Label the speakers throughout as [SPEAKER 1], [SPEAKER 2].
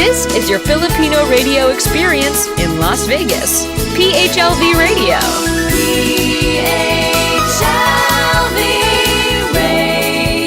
[SPEAKER 1] This is your Filipino radio experience in Las Vegas. PHLV Radio. PHLV Radio.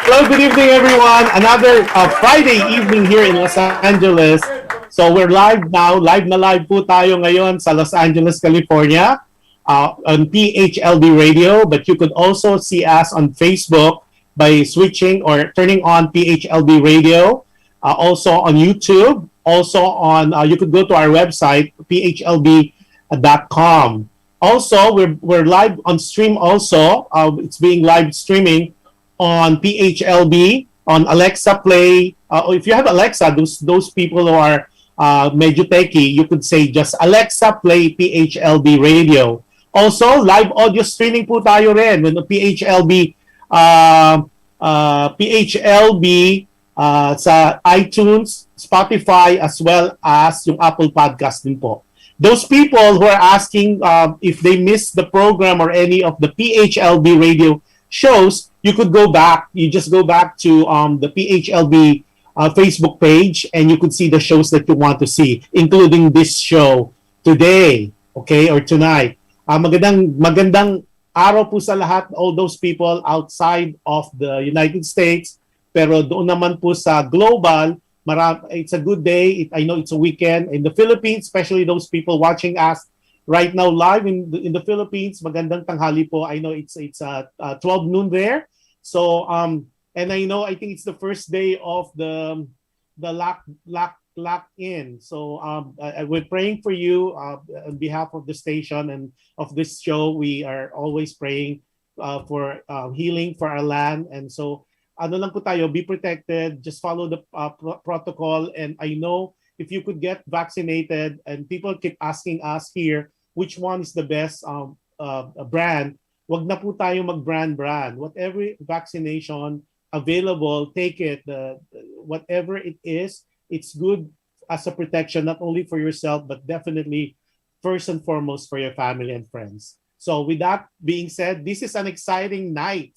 [SPEAKER 2] Hello, good evening everyone. Another Friday evening here in Los Angeles. So we're live now. Live na live po tayo ngayon sa Los Angeles, California on PHLV Radio. But you could also see us on Facebook by switching or turning on PHLV Radio. Also on YouTube. Also on, you could go to our website, phlv.com. Also, we're live on stream also. It's being live streaming on PHLV, on Alexa Play. If you have Alexa, those people who are medyo techie, you could say just Alexa Play PHLV Radio. Also, live audio streaming po tayo rin with the PHLV sa iTunes, Spotify, as well as yung Apple Podcast din po. Those people who are asking if they missed the program or any of the PHLV radio shows, you could go back. You just go back to the PHLV Facebook page and you could see the shows that you want to see, including this show today, okay, or tonight. Magandang araw po sa lahat, all those people outside of the United States, pero doon naman po sa global, it's a good day. I know it's a weekend in the Philippines, especially those people watching us right now live in the Philippines. Magandang tanghali po. I know it's 12 noon there. So and I think it's the first day of the lock in. So we're praying for you on behalf of the station and of this show. We are always praying for healing for our land. And so ano lang po tayo, be protected. Just follow the protocol. And I know if you could get vaccinated, and people keep asking us here, which one is the best brand? Wag na po tayo mag-brand. Whatever vaccination available, take it. Whatever it is, it's good as a protection, not only for yourself, but definitely first and foremost for your family and friends. So with that being said, this is an exciting night.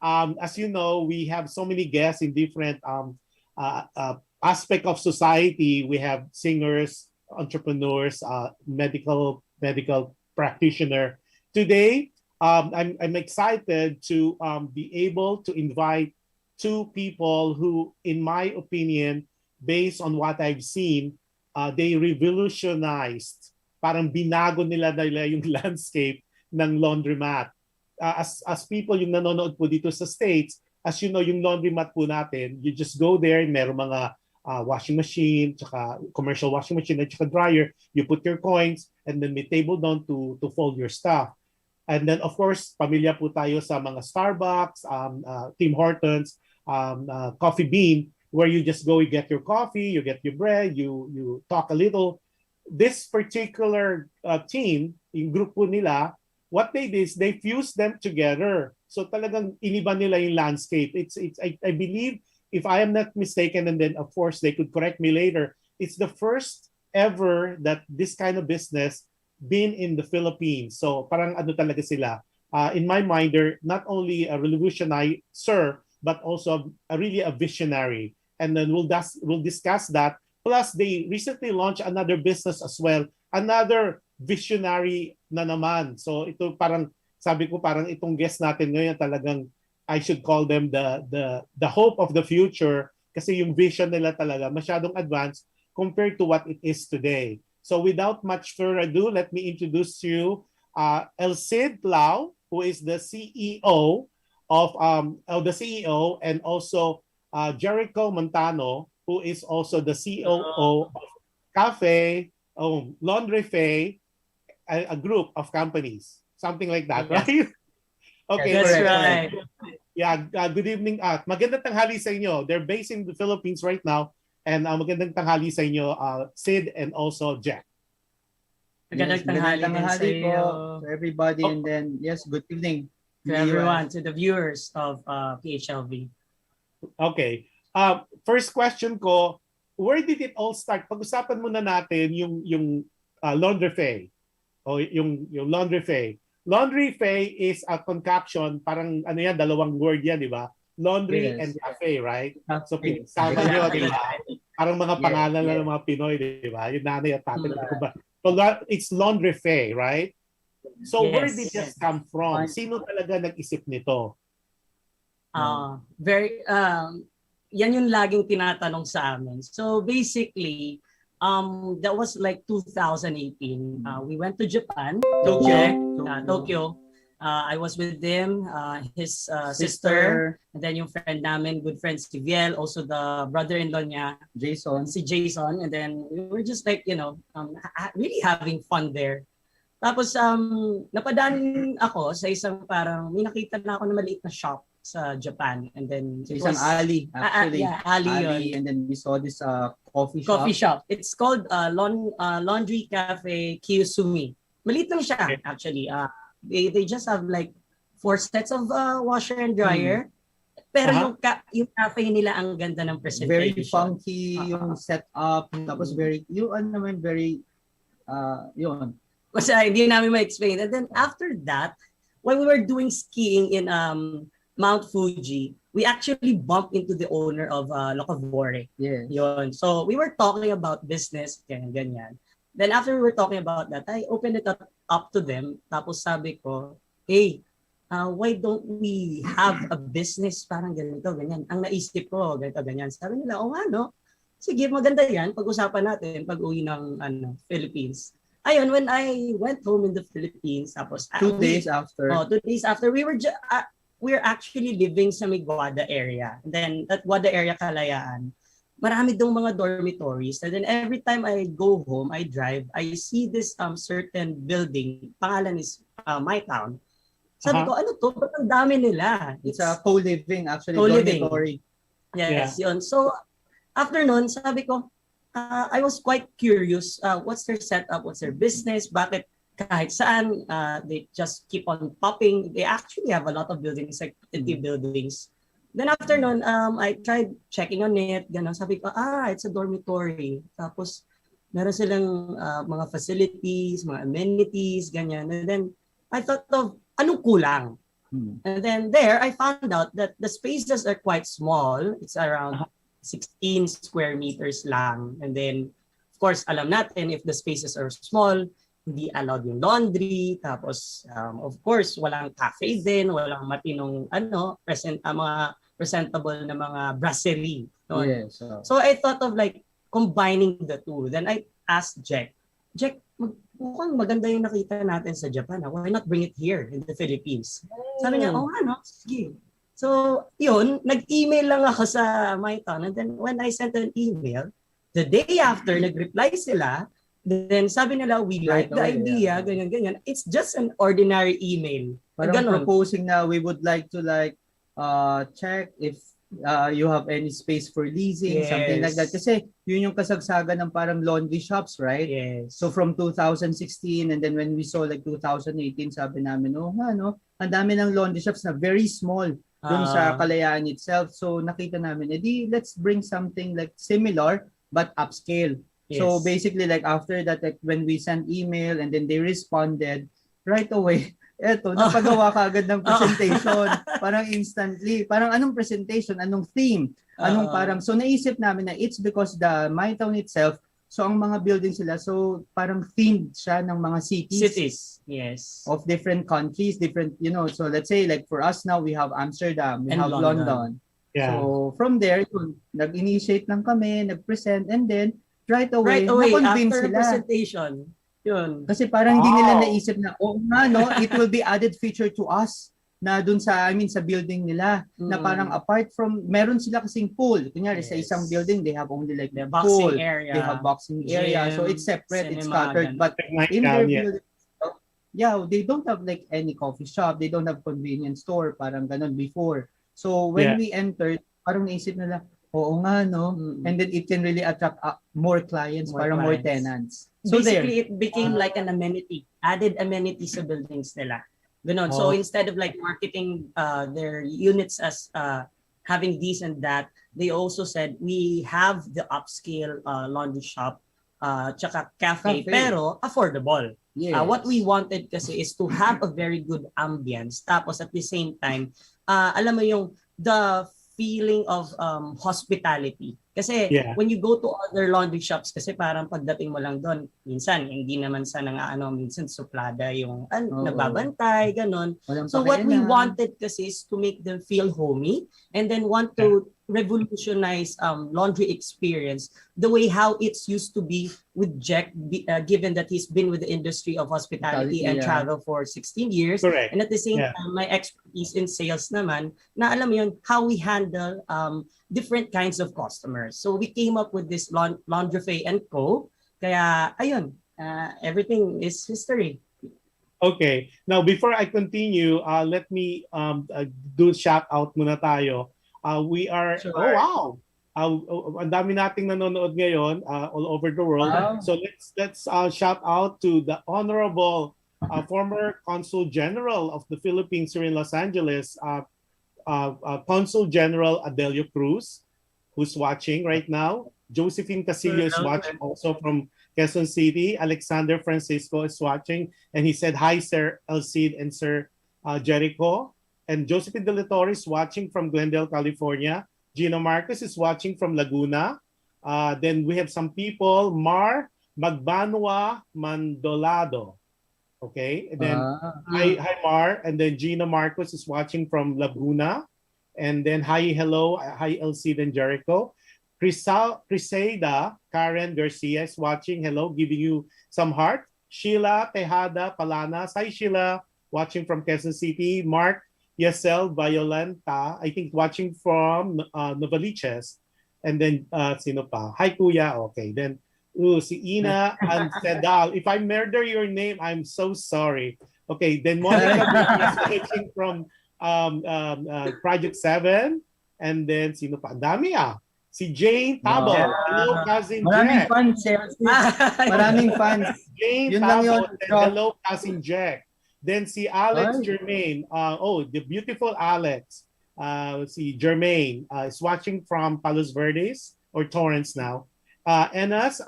[SPEAKER 2] As you know, we have so many guests in different aspect of society. We have singers, entrepreneurs, medical practitioner. Today, I'm excited to be able to invite two people who, in my opinion, based on what I've seen, they revolutionized, parang binago nila yung landscape ng laundromat. As people yung nanonood po dito sa States, as you know, yung laundromat po natin, you just go there, meron mga washing machine, tsaka commercial washing machine, at tsaka dryer, you put your coins, and then may table down to fold your stuff. And then, of course, pamilya po tayo sa mga Starbucks, Tim Hortons, Coffee Bean, where you just go, you get your coffee, you get your bread, you talk a little. This particular team, yung group po nila, what they did is they fused them together. So talagang iniba nila yung landscape. I believe, if I am not mistaken, and then of course they could correct me later, it's the first ever that this kind of business been in the Philippines. So parang ano talaga sila. In my mind, they're not only a revolutionizer, but also really a visionary. And then we'll discuss that. Plus, they recently launched another business as well. Another visionary na naman. So ito parang, sabi ko parang itong guest natin ngayon talagang I should call them the hope of the future kasi yung vision nila talaga masyadong advanced compared to what it is today. So without much further ado, let me introduce you Elcid, who is the CEO of the CEO, and also Jericho Montano, who is also the COO of Laundrafé, a group of companies, something like that, right? Okay,
[SPEAKER 3] that's right.
[SPEAKER 2] Yeah, good evening. Magandang tanghali sa inyo. They're based in the Philippines right now. And magandang tanghali sa inyo, Sid and also Jack.
[SPEAKER 3] Magandang tanghali po to everybody, and then yes, good evening
[SPEAKER 4] to everyone, to the viewers of PHLV.
[SPEAKER 2] Okay. First question ko, where did it all start? Pag-usapan muna natin yung Laundrafé o yung Laundrafé. Laundrafé is a concoction, parang ano yan, dalawang word yan, di ba? Laundry and cafe, right? So pinagsama nyo, di ba? Parang mga pangalan lang ng mga Pinoy, di ba? Yung nanay at tatay. So it's Laundrafé, right? So where did this come from? Sino talaga nag-isip nito?
[SPEAKER 4] Yan yung laging tinatanong sa amin. So basically, that was like 2018. We went to Japan, Tokyo. I was with them, his sister, and then yung friend namin, good friend si Viel, also the brother-in-law niya, si Jason, and then we were just like, really having fun there. Tapos napadaan ako sa isang parang, may nakita na ako na maliit na shop sa Japan, and then
[SPEAKER 3] so isang alley actually.
[SPEAKER 4] Alley,
[SPEAKER 3] and then we saw this coffee
[SPEAKER 4] shop. It's called Laundry Cafe Kiyosumi. Maliit lang siya actually. They just have like 4 sets of washer and dryer. Pero yung cafe nila ang ganda ng presentation.
[SPEAKER 3] Very funky yung setup, tapos very yun.
[SPEAKER 4] Kasi hindi namin ma-explain. And then after that, when we were doing skiing in Mount Fuji, we actually bumped into the owner of Locavore.
[SPEAKER 3] Yes.
[SPEAKER 4] Yun. So we were talking about business, ganyan. Then after we were talking about that, I opened it up to them. Tapos sabi ko, hey, why don't we have a business parang ganito, ganyan. Ang naisip ko, ganito, ganyan. Sabi nila, no? Sige, maganda yan. Pag-usapan natin pag uwi ng Philippines. Ayun, when I went home in the Philippines, tapos
[SPEAKER 3] 2 days after.
[SPEAKER 4] 2 days after, we're actually living sa Guada area. And then that Guada area, Kalayaan, marami dong mga dormitories. And then every time I go home, I drive, I see this certain building. Pangalan is My Town. Sabi ko, ano to? Ba't ang dami nila?
[SPEAKER 3] It's a co-living actually.
[SPEAKER 4] Co-living. Yes, yun. So after nun, sabi ko, I was quite curious. What's their setup? What's their business? Bakit kahit saan they just keep on popping? They actually have a lot of buildings, like 50 buildings. Then after nun, I tried checking on it. Ganun. Sabi ko, it's a dormitory. Tapos, meron silang mga facilities, mga amenities, ganyan. And then, I thought of, anong kulang? And then there, I found out that the spaces are quite small. It's around 16 square meters lang. And then, of course, alam natin, if the spaces are small, hindi allowed yung laundry. Tapos, of course, walang cafe din, walang matinong, mga presentable na mga brasserie. No?
[SPEAKER 3] Yes.
[SPEAKER 4] So I thought of like combining the two. Then I asked Jack, mukhang maganda yung nakita natin sa Japan. Why not bring it here in the Philippines? Sabi niya, sige. So yun, nag-email lang ako sa My Town. And then when I sent an email, the day after, nag-reply sila. Then sabi nila, we like the idea, ganyan. It's just an ordinary email.
[SPEAKER 3] Parang proposing na we would like to check if you have any space for leasing, something like that. Kasi yun yung kasagsagan ng parang laundry shops, right?
[SPEAKER 4] Yes.
[SPEAKER 3] So from 2016, and then when we saw like 2018, sabi namin, ang dami ng laundry shops na very small dun sa Kalayaan itself. So nakita namin, let's bring something like similar but upscale. Yes. So basically like after that, like when we sent email and then they responded right away, napagawa ka agad ng presentation. Parang instantly. Parang anong presentation? Anong theme? So naisip namin na it's because the My Town itself, so ang mga buildings sila, so parang themed siya ng mga cities.
[SPEAKER 4] Yes.
[SPEAKER 3] Of different countries, different, so let's say like for us now, we have Amsterdam, we have London. Yeah. So from there, nag-initiate lang kami, nag-present, and then right away na-convince
[SPEAKER 4] after
[SPEAKER 3] sila.
[SPEAKER 4] Presentation. Yun.
[SPEAKER 3] Kasi parang hindi nila naisip na, it will be added feature to us na dun sa, sa building nila. Na parang apart from, meron sila kasing pool. Kunyari, sa isang building, they have only like the pool.
[SPEAKER 4] Area.
[SPEAKER 3] They have boxing area. So it's separate, it's scattered. But in their building, they don't have like any coffee shop. They don't have convenience store. Parang ganun before. So when we entered, parang naisip nila, Oo nga, no?
[SPEAKER 4] Mm.
[SPEAKER 3] And then it can really attract more clients, para more tenants. So
[SPEAKER 4] Basically, it became like an amenity, added amenity sa buildings nila. Ganon. So
[SPEAKER 2] Oh.
[SPEAKER 4] instead of like marketing their units as having this and that, they also said we have the upscale laundry shop, tsaka cafe, pero affordable.
[SPEAKER 3] Yes.
[SPEAKER 4] What we wanted kasi is to have a very good ambience, tapos at the same time, alam mo yung the feeling of hospitality. Kasi
[SPEAKER 2] Yeah.
[SPEAKER 4] when you go to other laundry shops, kasi parang pagdating mo lang doon, minsan hindi naman sa minsan suplada yung nagbabantay, ganon.
[SPEAKER 3] Walang
[SPEAKER 4] So what we
[SPEAKER 3] pakialam.
[SPEAKER 4] wanted kasi is to make them feel homey and then want to revolutionize laundry experience the way how it's used to be with Jack, given that he's been with the industry of hospitality and travel for 16 years.
[SPEAKER 2] Correct.
[SPEAKER 4] And at the same time, my expertise in sales naman, na alam mo yun, how we handle different kinds of customers. So we came up with this Laundrafé & Co. Kaya, ayun, everything is history.
[SPEAKER 2] Okay. Now, before I continue, let me do shout out muna tayo. We are,
[SPEAKER 3] Sure.
[SPEAKER 2] oh wow! Ang dami nating nanonood ngayon all over the world.
[SPEAKER 3] Wow.
[SPEAKER 2] So let's shout out to the Honorable former Consul General of the Philippines here in Los Angeles, Consul General Adelio Cruz, who's watching right now. Josephine Casillo is watching also from Quezon City. Alexander Francisco is watching, and he said, hi, Sir Elcid and Sir Jericho. And Josephine De La Torre is watching from Glendale, California. Gino Marcos is watching from Laguna. Then we have some people, Mar Magbanwa Mandolado. Okay, and then hi Mar, and then Gino Marcos is watching from Laguna. And then hi Elcid and Jericho. Criseda Karen Garcia is watching. Hello, giving you some heart. Sheila Tejada Palanas. Hi Sheila, watching from Quezon City. Mark Yesel Violenta, I think watching from Novaliches. And then sino pa? Hi Kuya. Okay, then si Ina and Sedal. If I murder your name, I'm so sorry. Okay, then Monica is watching from Project 7. And then sino pa? Dami Si Jane Tabo. Hello, cousin
[SPEAKER 3] Maraming
[SPEAKER 2] Jack.
[SPEAKER 3] fans, maraming fans.
[SPEAKER 2] Jane
[SPEAKER 3] Yun lang yun.
[SPEAKER 2] Tabo. Hello, cousin Jack. Then si Alex Germain. The beautiful Alex. Si Germain is watching from Palos Verdes or Torrance now. Enas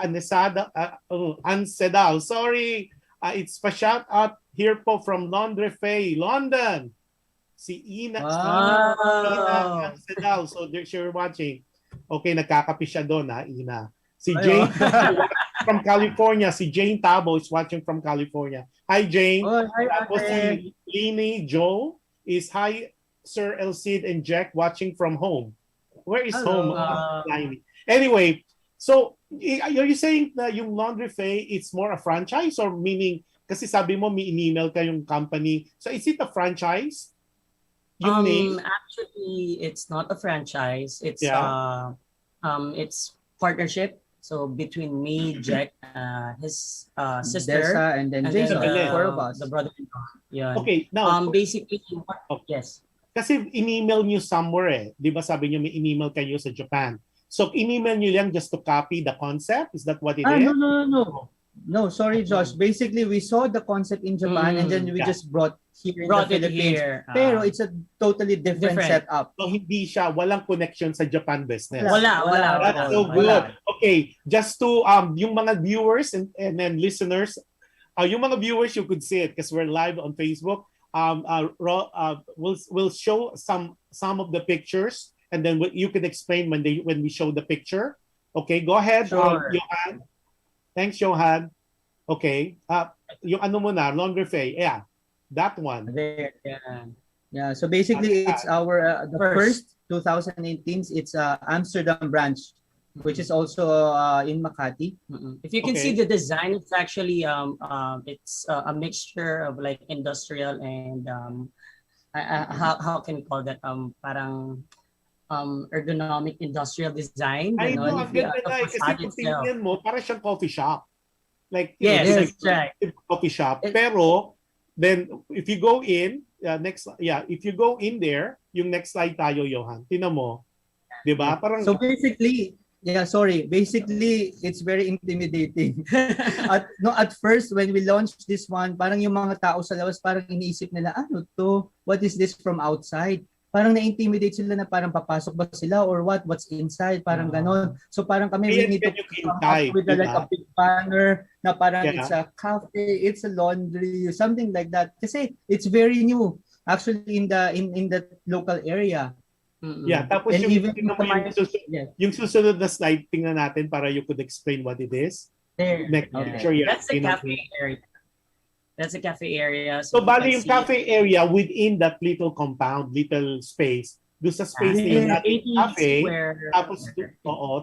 [SPEAKER 2] Ansedal. Sorry. It's pa shout out here po from Laundrafé, London. Si Ina Ansedal. So you're watching. Okay, nagkakapi siya doon Ina. Si Jane from California. Si Jane Tabo is watching from California. Hi, Jane. Tapos si Lini Joe is hi, Sir Elcid and Jack watching from home. Where is home? Anyway, so are you saying na yung Laundrafé, it's more a franchise or meaning, kasi sabi mo may in-email kayong company. So is it a franchise? Yung name?
[SPEAKER 4] Actually, it's not a franchise. It's it's partnership. So between me, Jack, his sister,
[SPEAKER 3] Dessa, and then Jason, four of us.
[SPEAKER 4] The brother-in-law. Yeah.
[SPEAKER 2] Okay, now
[SPEAKER 4] basically, yes.
[SPEAKER 2] Kasi in-email nyo somewhere Di ba sabi nyo may in-email kayo sa Japan. So in-email nyo lang just to copy the concept? Is that what it is?
[SPEAKER 3] No. No, sorry, Josh. Basically, we saw the concept in Japan and then we just brought here in the Philippines. Pero it's a totally different setup.
[SPEAKER 2] So hindi siya, walang connection sa Japan business.
[SPEAKER 4] Wala.
[SPEAKER 2] That's so good. Okay, just to yung mga viewers and then listeners, yung mga viewers, you could see it because we're live on Facebook. We'll show some of the pictures and then you can explain when we show the picture. Okay, go ahead, Johan. Thanks, Johan. Okay. Yung ano mo na, Laundrafé. Yeah, that one.
[SPEAKER 4] There,
[SPEAKER 3] yeah. So basically, it's our the first 2018. It's Amsterdam branch, which is also in Makati.
[SPEAKER 4] If you can see the design, it's actually it's a mixture of like industrial and how can you call that parang ergonomic industrial design.
[SPEAKER 2] I know, ang ganda na kasi kung tingnan mo, para siyang coffee shop. Like,
[SPEAKER 4] yes, right.
[SPEAKER 2] Coffee shop. Pero, then, if you go in, if you go in there, yung next slide tayo, Johan, tinan mo, 'Di ba? Parang
[SPEAKER 3] So basically, basically it's very intimidating. At first when we launched this one, parang yung mga tao sa labas parang iniisip nila, ano to? What is this from outside? Parang na-intimidate sila na parang papasok ba sila or what's inside, parang ganon. So parang kami we need to come up with like a big banner na parang it's a cafe, it's a laundry, something like that. Kasi it's very new actually in the local area.
[SPEAKER 2] Yeah, tapos
[SPEAKER 3] And
[SPEAKER 2] yung susunod na slide, tingnan natin para you could explain what it is.
[SPEAKER 4] There.
[SPEAKER 2] Next picture,
[SPEAKER 4] That's the cafe area. That's a cafe area.
[SPEAKER 2] So bali yung cafe area within that little compound, little space, doon sa space na yung natin cafe,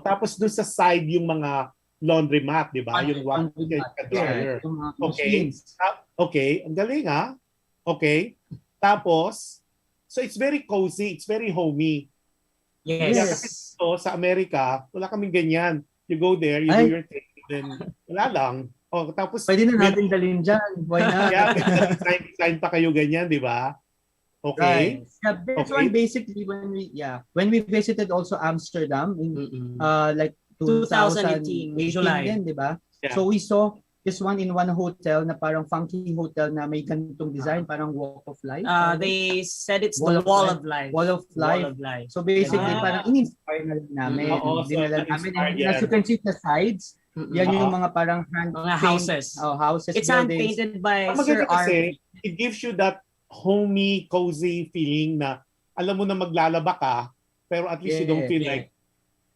[SPEAKER 2] tapos doon sa side yung mga laundromat, di ba? Yung dryer. Okay. Okay, ang galing ha. Okay. Tapos, so it's very cozy, it's very homey.
[SPEAKER 4] Yes.
[SPEAKER 2] Yeah, kasi so, sa Amerika, wala kaming ganyan. You go there, you do your thing, then wala lang. Oh, tapos
[SPEAKER 3] pwede na natin dalhin dyan. Why not?
[SPEAKER 2] Yeah, design pa kayo ganyan, di ba? Okay.
[SPEAKER 3] Right. Yeah, this one basically when we visited also Amsterdam in like 2018
[SPEAKER 4] July,
[SPEAKER 3] din, di ba?
[SPEAKER 2] Yeah.
[SPEAKER 3] So we saw this one in one hotel na parang funky hotel na may ganitong design, parang walk of life.
[SPEAKER 4] They said it's the wall of life.
[SPEAKER 3] Wall of life. So basically parang in-inspire na namin. Dinala namin. And as you can see the sides, yan yung mga parang
[SPEAKER 4] mga houses.
[SPEAKER 3] Houses.
[SPEAKER 4] It's hand-painted by Sir
[SPEAKER 2] kasi, it gives you that homey, cozy feeling na alam mo na maglalaba ka, pero at least you don't feel like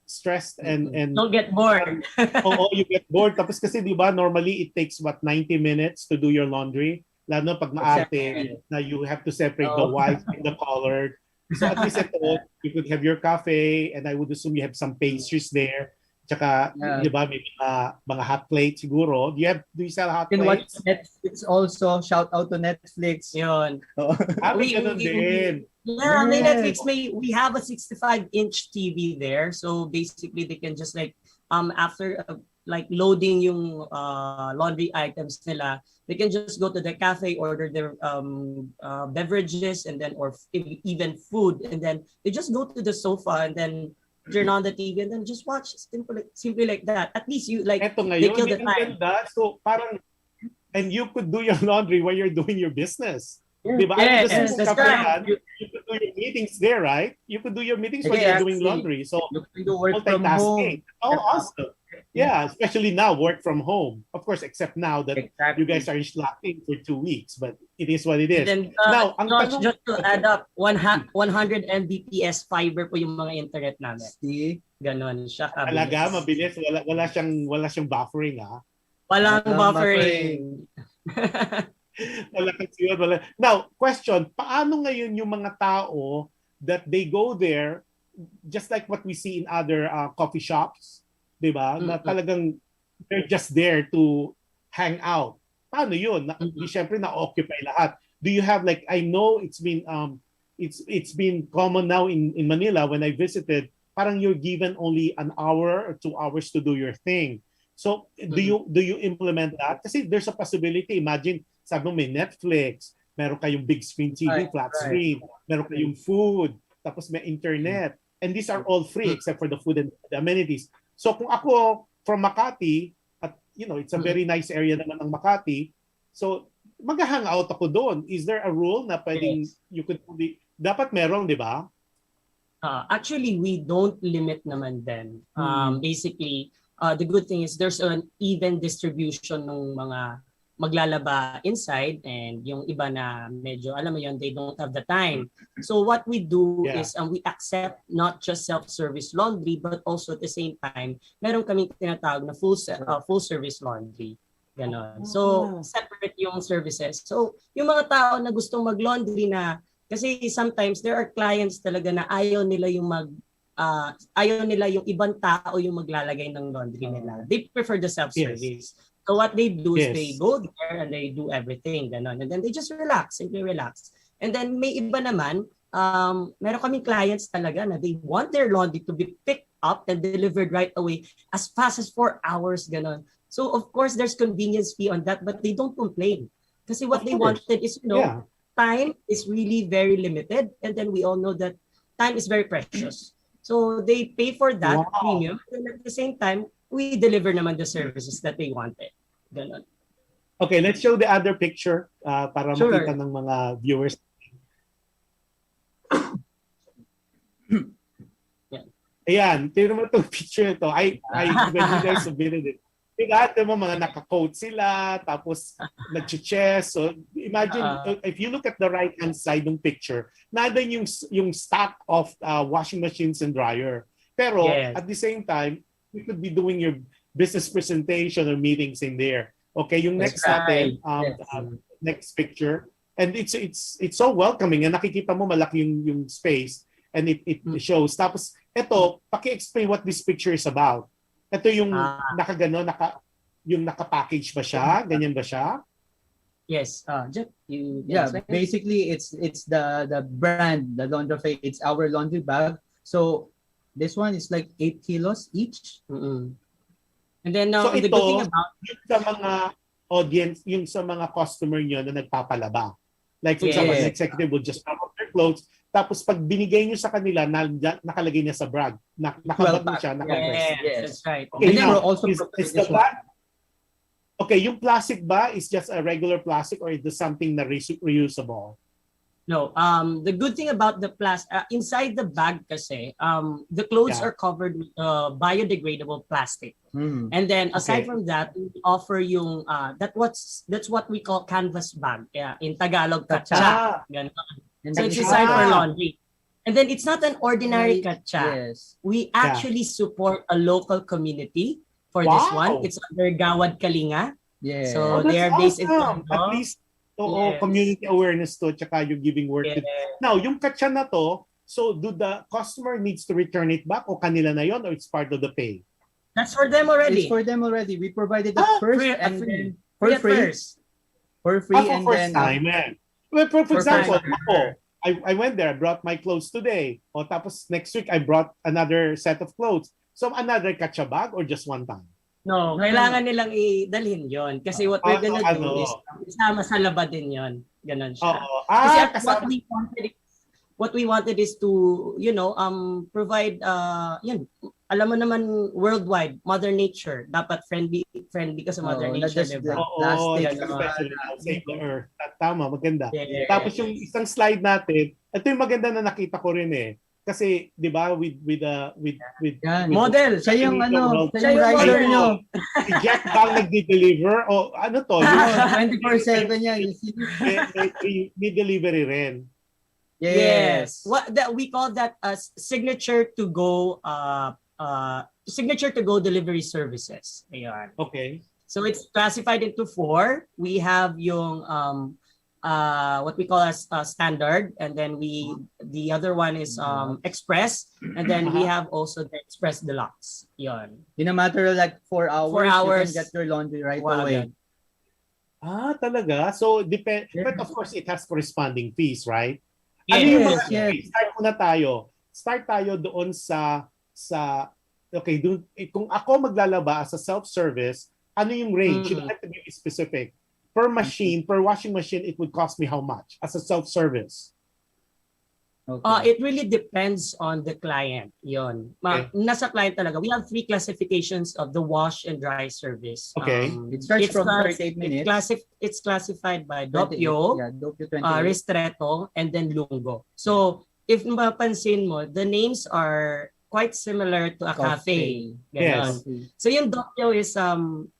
[SPEAKER 2] stressed and
[SPEAKER 4] don't get bored.
[SPEAKER 2] You get bored. Tapos kasi di ba normally it takes 90 minutes to do your laundry. Lalo pag maarte na you have to separate the white and the colored. So at least ito, you could have your cafe and I would assume you have some pastries there. Tsaka, di ba, may mga hot plates siguro. Do you sell hot plates?
[SPEAKER 3] Watch Netflix also. Shout out to Netflix.
[SPEAKER 4] Yun.
[SPEAKER 2] May ganun din.
[SPEAKER 4] Yeah, may Netflix. We have a 65-inch TV there. So basically, they can just like, after like loading yung laundry items nila, they can just go to the cafe, order their beverages, and then or even food. And then they just go to the sofa and then turn on the TV and then just watch simply like that. At least you like
[SPEAKER 2] eto ngayon,
[SPEAKER 4] they kill the time.
[SPEAKER 2] So parang and you could do your laundry while you're doing your business. Diba?
[SPEAKER 4] Yes, that's right.
[SPEAKER 2] You could do your meetings there, right? You could do your meetings while you're doing laundry. So
[SPEAKER 3] you can do work from home.
[SPEAKER 2] Oh, awesome. Yeah, especially now, work from home. Of course, except now that you guys are locked in for 2 weeks, but it is what it is.
[SPEAKER 4] And then,
[SPEAKER 2] now,
[SPEAKER 4] just to add up, 100 Mbps fiber po yung mga internet namin.
[SPEAKER 3] See?
[SPEAKER 4] Ganon siya.
[SPEAKER 2] Talaga, mabilis. Wala siyang buffering, ha?
[SPEAKER 4] Walang buffering.
[SPEAKER 2] Wala. Now, question, paano ngayon yung mga tao that they go there, just like what we see in other coffee shops, diba? Na talagang they're just there to hang out. Paano yun? Siyempre na-occupy lahat. Do you have like, I know it's been common now in Manila when I visited, parang you're given only an hour or 2 hours to do your thing. So do you implement that? Kasi there's a possibility. Imagine, sabi mo may Netflix, meron kayong big screen TV, flat screen, meron kayong food, tapos may internet. And these are all free except for the food and the amenities. So kung ako from Makati, at it's a very nice area naman ng Makati, so mag-hangout ako doon. Is there a rule na pwedeng you could dapat meron, di ba?
[SPEAKER 4] Actually, we don't limit naman din. Basically, the good thing is there's an even distribution ng mga maglalaba inside and yung iba na medyo, alam mo yun, they don't have the time. So what we do is we accept not just self-service laundry but also at the same time, meron kaming tinatawag na full service laundry. Ganon. So separate yung services. So yung mga tao na gustong mag-laundry na, kasi sometimes there are clients talaga na ayaw nila yung ibang tao yung maglalagay ng laundry nila. They prefer the self-service. So what they do is they go there and they do everything, ganon. And then they just simply relax. And then may iba naman, meron kaming clients talaga na they want their laundry to be picked up and delivered right away as fast as 4 hours, ganon. So of course there's convenience fee on that, but they don't complain. Kasi what they wanted is, time is really very limited. And then we all know that time is very precious. So they pay for that
[SPEAKER 2] Wow.
[SPEAKER 4] premium, and at the same time, we deliver naman the services that they wanted. Ganon.
[SPEAKER 2] Okay, let's show the other picture para
[SPEAKER 4] Sure.
[SPEAKER 2] makita ng mga viewers. Ayan, tingnan mo itong picture ito. When you guys submitted it. Tingnan mo, mga naka-coat sila, tapos nag-chess. So imagine, if you look at the right-hand side ng picture, nandun yung stack of washing machines and dryer. Pero
[SPEAKER 4] Yes.
[SPEAKER 2] at the same time, you could be doing your business presentation or meetings in there. Okay, yung next natin, next picture. And it's so welcoming. And nakikita mo malaki yung space and it shows. Tapos ito, paki-explain what this picture is about. Ito yung yung naka-package ba siya? Ganyan ba siya?
[SPEAKER 4] Yes. Jeff, you
[SPEAKER 3] Yeah,
[SPEAKER 4] explain?
[SPEAKER 3] basically it's the brand, the Laundrafé. It's our laundry bag. So this one is like 8 kilos each.
[SPEAKER 4] Mm-mm. And then
[SPEAKER 2] So
[SPEAKER 4] the
[SPEAKER 2] ito,
[SPEAKER 4] good thing about
[SPEAKER 2] yung sa mga audience, yung sa mga customer nyo na nagpapalaba. Like for example,
[SPEAKER 3] Yes.
[SPEAKER 2] an executive will just drop off their clothes, tapos pag binigay nyo sa kanila, nakalagay niya sa bag. Nakabag mo siya, nakapress.
[SPEAKER 4] yes, that's right.
[SPEAKER 2] Okay,
[SPEAKER 3] And then
[SPEAKER 2] now,
[SPEAKER 3] we're also
[SPEAKER 2] is
[SPEAKER 3] providing
[SPEAKER 2] the
[SPEAKER 3] this one.
[SPEAKER 2] bag, okay, yung plastic ba is just a regular plastic or is it something na reusable?
[SPEAKER 4] No, the good thing about the inside the bag kasi, the clothes
[SPEAKER 2] Yeah.
[SPEAKER 4] are covered with biodegradable plastic.
[SPEAKER 3] Mhm.
[SPEAKER 4] And then aside
[SPEAKER 2] Okay.
[SPEAKER 4] from that, we offer yung that's what we call canvas bag. Yeah, in Tagalog, katsa. Ganon.
[SPEAKER 3] And
[SPEAKER 4] So
[SPEAKER 3] then
[SPEAKER 4] it's
[SPEAKER 3] this
[SPEAKER 4] designed for
[SPEAKER 3] one-
[SPEAKER 4] laundry. And then it's not an ordinary katsa.
[SPEAKER 3] Yes.
[SPEAKER 4] We actually support a local community for this
[SPEAKER 2] Wow.
[SPEAKER 4] one. It's under Gawad Kalinga.
[SPEAKER 3] Yeah.
[SPEAKER 4] So
[SPEAKER 2] Oh, that's
[SPEAKER 4] they are based in
[SPEAKER 2] awesome. At
[SPEAKER 4] Tondo.
[SPEAKER 2] least,
[SPEAKER 4] Yes.
[SPEAKER 2] community awareness to, tsaka yung giving work.
[SPEAKER 4] Yeah.
[SPEAKER 2] Now, yung katsa na to, so do the customer needs to return it back o kanila na yon or it's part of the pay?
[SPEAKER 4] That's for them already.
[SPEAKER 3] It's for them already. We provided it first
[SPEAKER 4] free-
[SPEAKER 3] and
[SPEAKER 4] free.
[SPEAKER 3] then
[SPEAKER 4] Free
[SPEAKER 3] for
[SPEAKER 4] at
[SPEAKER 3] free.
[SPEAKER 4] first.
[SPEAKER 3] For free
[SPEAKER 2] For
[SPEAKER 3] and
[SPEAKER 2] first
[SPEAKER 3] then
[SPEAKER 2] time, eh. Well, for
[SPEAKER 3] For
[SPEAKER 2] example,
[SPEAKER 3] first time.
[SPEAKER 2] ako, I went there, I brought my clothes today. O tapos next week, I brought another set of clothes. So another katsa bag or just one time?
[SPEAKER 4] No, kailangan nilang idalhin yon kasi what we're gonna do is isama sa laba din yon. Ganon siya.
[SPEAKER 2] Oo.
[SPEAKER 4] Kasi
[SPEAKER 2] Kasama.
[SPEAKER 4] what we wanted is to, provide, alam mo naman worldwide, Mother Nature, dapat friendly ka sa Mother
[SPEAKER 3] not
[SPEAKER 4] Nature,
[SPEAKER 3] just
[SPEAKER 4] diba?
[SPEAKER 2] Oo,
[SPEAKER 3] plastic.
[SPEAKER 2] especially now, save the earth. Tama, maganda.
[SPEAKER 4] Yes.
[SPEAKER 2] Tapos yung isang slide natin, ito yung maganda na nakita ko rin eh. Kasi, di ba, with
[SPEAKER 3] Yan.
[SPEAKER 4] Model.
[SPEAKER 3] Siya yung
[SPEAKER 2] Siya
[SPEAKER 3] siya yung
[SPEAKER 4] yung
[SPEAKER 3] rider
[SPEAKER 4] model.
[SPEAKER 3] nyo.
[SPEAKER 2] si Jack Bang nagdi-deliver o ano to? Yung
[SPEAKER 3] 24/7 yan.
[SPEAKER 2] may delivery rin.
[SPEAKER 4] Yes. We call that as signature to go delivery services. Ayan.
[SPEAKER 2] Okay.
[SPEAKER 4] So it's classified into 4. We have yung what we call as standard, and then the other one is express, and then we have also the express deluxe. Yon.
[SPEAKER 3] In a matter of like 4 hours,
[SPEAKER 4] 4 hours.
[SPEAKER 3] you can get your laundry right
[SPEAKER 4] Wow,
[SPEAKER 3] away.
[SPEAKER 2] Talaga? So, but of course, it has corresponding fees, right? Ano
[SPEAKER 4] Yes,
[SPEAKER 2] yung mga
[SPEAKER 3] yes.
[SPEAKER 2] fees? Start muna tayo. Start tayo doon sa okay, kung ako maglalaba as a self-service, ano yung range? You don't have to be specific. Per machine, per washing machine, it would cost me how much as a self-service?
[SPEAKER 3] Okay.
[SPEAKER 4] It really depends on the client. Yon. Nasa client talaga. We have 3 classifications of the wash and dry service.
[SPEAKER 2] Okay.
[SPEAKER 3] It starts from 38 minutes.
[SPEAKER 4] It's classified by
[SPEAKER 3] 28,
[SPEAKER 4] Doppio,
[SPEAKER 3] Yeah, Doppio 28.
[SPEAKER 4] Ristretto, and then Lungo. So, if mapapansin mo, the names are quite similar to a cafe. Ganon.
[SPEAKER 2] Yes.
[SPEAKER 4] So yung Doppio is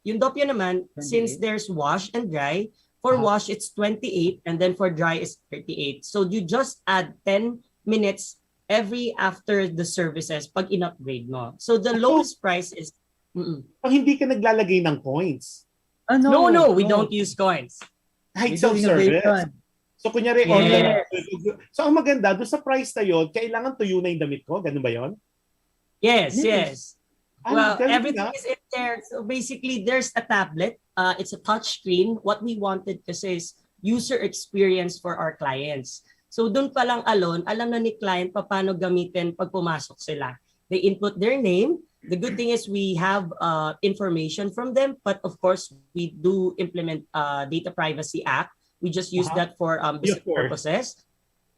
[SPEAKER 4] yung Doppio naman
[SPEAKER 3] 28.
[SPEAKER 4] since there's wash and dry, for wash it's 28 and then for dry is 38. So you just add 10 minutes every after the services pag in-upgrade mo. So the lowest price is
[SPEAKER 2] Pag hindi ka naglalagay ng points,
[SPEAKER 4] no, we don't use coins.
[SPEAKER 2] kahit
[SPEAKER 3] We do
[SPEAKER 2] self-service.
[SPEAKER 3] innovation.
[SPEAKER 2] So kunyari,
[SPEAKER 4] Yes.
[SPEAKER 2] order. So ang maganda, doon sa price na yun, kailangan tuyo na yung damit ko? Ganun ba yun?
[SPEAKER 4] Yes. Well,
[SPEAKER 2] galing
[SPEAKER 4] everything
[SPEAKER 2] na.
[SPEAKER 4] is in there. So basically, there's a tablet. It's a touch screen. What we wanted kasi is user experience for our clients. So doon pa lang alam na ni client paano gamitin pag pumasok sila. They input their name. The good thing is we have information from them, but of course, we do implement Data Privacy Act. We just use that for business
[SPEAKER 2] of course.
[SPEAKER 4] purposes.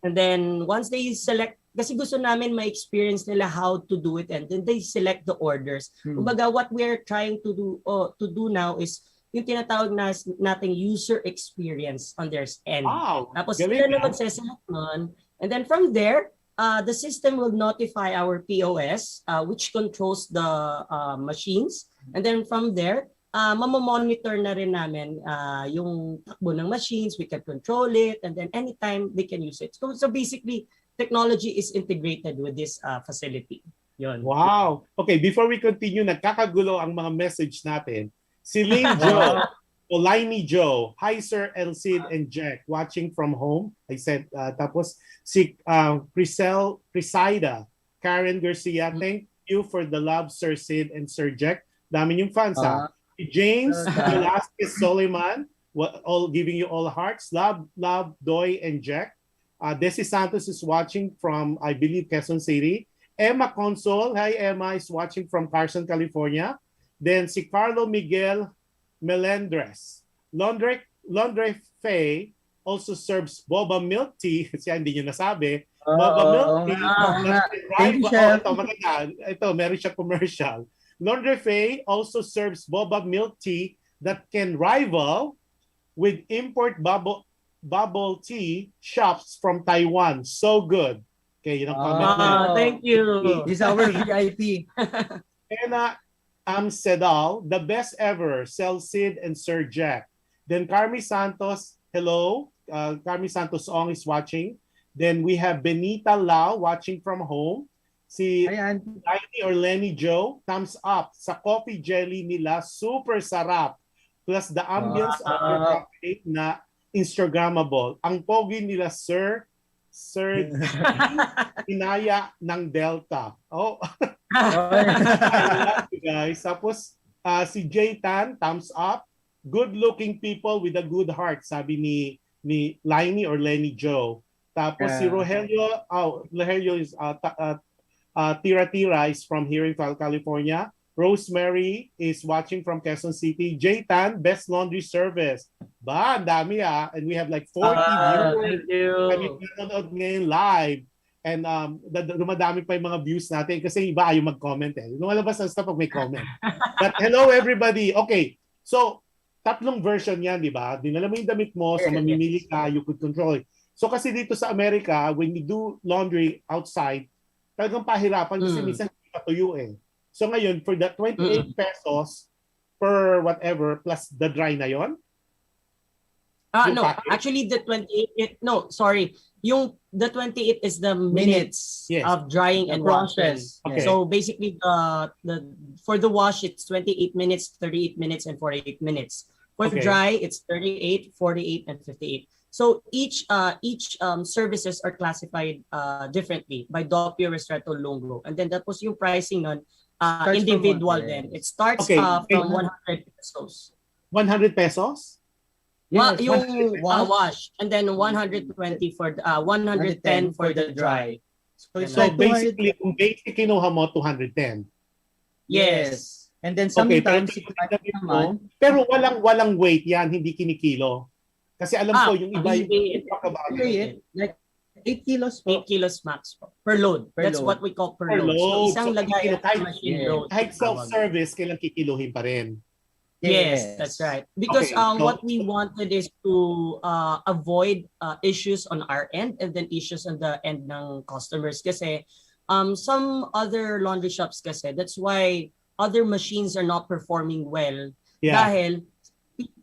[SPEAKER 4] And then once they select Kasi gusto namin ma-experience nila how to do it and then they select the orders. Kumbaga, what we're trying to do now is yung tinatawag nating user experience on their end.
[SPEAKER 2] Wow!
[SPEAKER 4] Tapos
[SPEAKER 2] Galing,
[SPEAKER 4] sila na magse-select nun. And then from there, the system will notify our POS, which controls the machines. And then from there, mamomonitor na rin namin yung takbo ng machines. We can control it. And then anytime they can use it. So basically, technology is integrated with this facility. Yun.
[SPEAKER 2] Wow! Okay, before we continue, nagkakagulo ang mga message natin. Si Lane Joe, o Liney Joe, hi Sir Elcid and Jack, watching from home. I said, tapos si Crisida, Karen Garcia, thank you for the love, Sir Sid and Sir Jack. Dami yung fans ha. Si James Velasquez Soliman, all giving you all hearts. Love, Doy and Jack. Desi Santos is watching from, I believe, Quezon City. Emma Consol, hi Emma, is watching from Carson, California. Then si Carlo Miguel Melendres. Laundrafé also serves boba milk tea. Siya hindi nyo nasabi. Boba milk tea. Ito, meron siya commercial. Laundrafé also serves boba milk tea that can rival with import bubble tea shops from Taiwan. So good. Okay, yun ang comment.
[SPEAKER 4] Thank you.
[SPEAKER 3] This is our VIP.
[SPEAKER 2] And Sedal, the best ever, Elcid and Sir Jack. Then Carmi Santos, hello. Carmi Santos Ong is watching. Then we have Benita Lau watching from home. Si Liney or Lenny Joe, thumbs up. Sa coffee jelly nila, super sarap. Plus the ambience of their coffee na Instagrammable. Ang pogi nila, Sir Inaya ng Delta. Oh. I love you guys. Tapos si Jay Tan, thumbs up. Good-looking people with a good heart, sabi ni Liney or Lenny Joe. Tapos si Rogelio is Tira is from here in California. Rosemary is watching from Quezon City. Jay Tan, best laundry service. Ba, ang dami And we have like 40 viewers. Kami nanonood ngayon live. And dumadami pa yung mga views natin kasi iba ayaw mag-comment Lumalabas ang stuff pag may comment. But hello everybody. Okay. So, tatlong version yan, di ba? Dinala mo yung damit mo, so mamimili ka, you could control it. So kasi dito sa Amerika, when you do laundry outside, talagang pahirapan kasi minsan hindi patuyo So ngayon, for the 28 pesos per whatever plus the dry na yon?
[SPEAKER 4] No, package? Actually the 28, no, sorry. The 28 is the minutes of drying and washing.
[SPEAKER 2] Okay.
[SPEAKER 4] So basically for the wash it's 28 minutes, 38 minutes and 48 minutes. For the dry it's 38, 48 and 58. So each services are classified differently by Doppio Ristretto Lungo. And then that was yung pricing nun individual then. It starts from 100 pesos.
[SPEAKER 2] 100 pesos?
[SPEAKER 4] Yes, yung wash and then 120 for 110 for the dry.
[SPEAKER 2] So basically, kung basic kinuha mo 210.
[SPEAKER 4] Yes.
[SPEAKER 3] And then sometimes
[SPEAKER 2] pero walang weight yan, hindi kinikilo. Kasi alam ko yung iba
[SPEAKER 3] yung like 8 kilos po.
[SPEAKER 4] 8 kilos max po. Per load. That's what we call per load. So isang lagay ng machine load.
[SPEAKER 2] Kahit self-service, kailang kikiluhin pa rin.
[SPEAKER 4] Yes, that's right. Because what we wanted is to avoid issues on our end and then issues on the end ng customers. Kasi some other laundry shops kasi, that's why other machines are not performing well. Dahil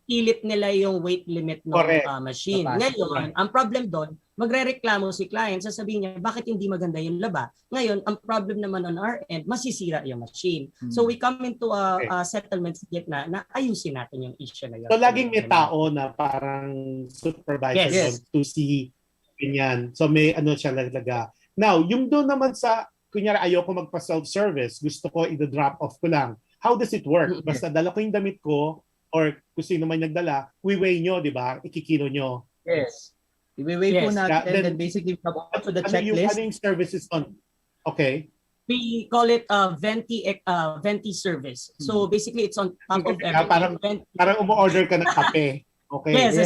[SPEAKER 4] pilit nila yung weight limit ng machine. Ngayon, ang problem doon, magrereklamo si client, sasabihin niya, bakit hindi maganda yung laba? Ngayon, ang problem naman on our end, masisira yung machine. So we come into a settlement na ayusin natin yung issue na yun.
[SPEAKER 2] So laging may tao na parang supervisor to see ganyan. So may siya lalaga. Now, yung doon naman sa, kunyari ayoko magpa-self-service, gusto ko i-drop off ko lang. How does it work? Basta dala ko yung damit ko, or kung sino man nagdala, we-weigh nyo, di ba? Ikikilo nyo.
[SPEAKER 3] Yes. I-weigh po natin, then basically come to the checklist.
[SPEAKER 2] Ano yung services on? Okay.
[SPEAKER 4] We call it venti service. So basically it's on top of everything.
[SPEAKER 2] Parang umu-order ka ng kape. Okay.
[SPEAKER 4] Yes.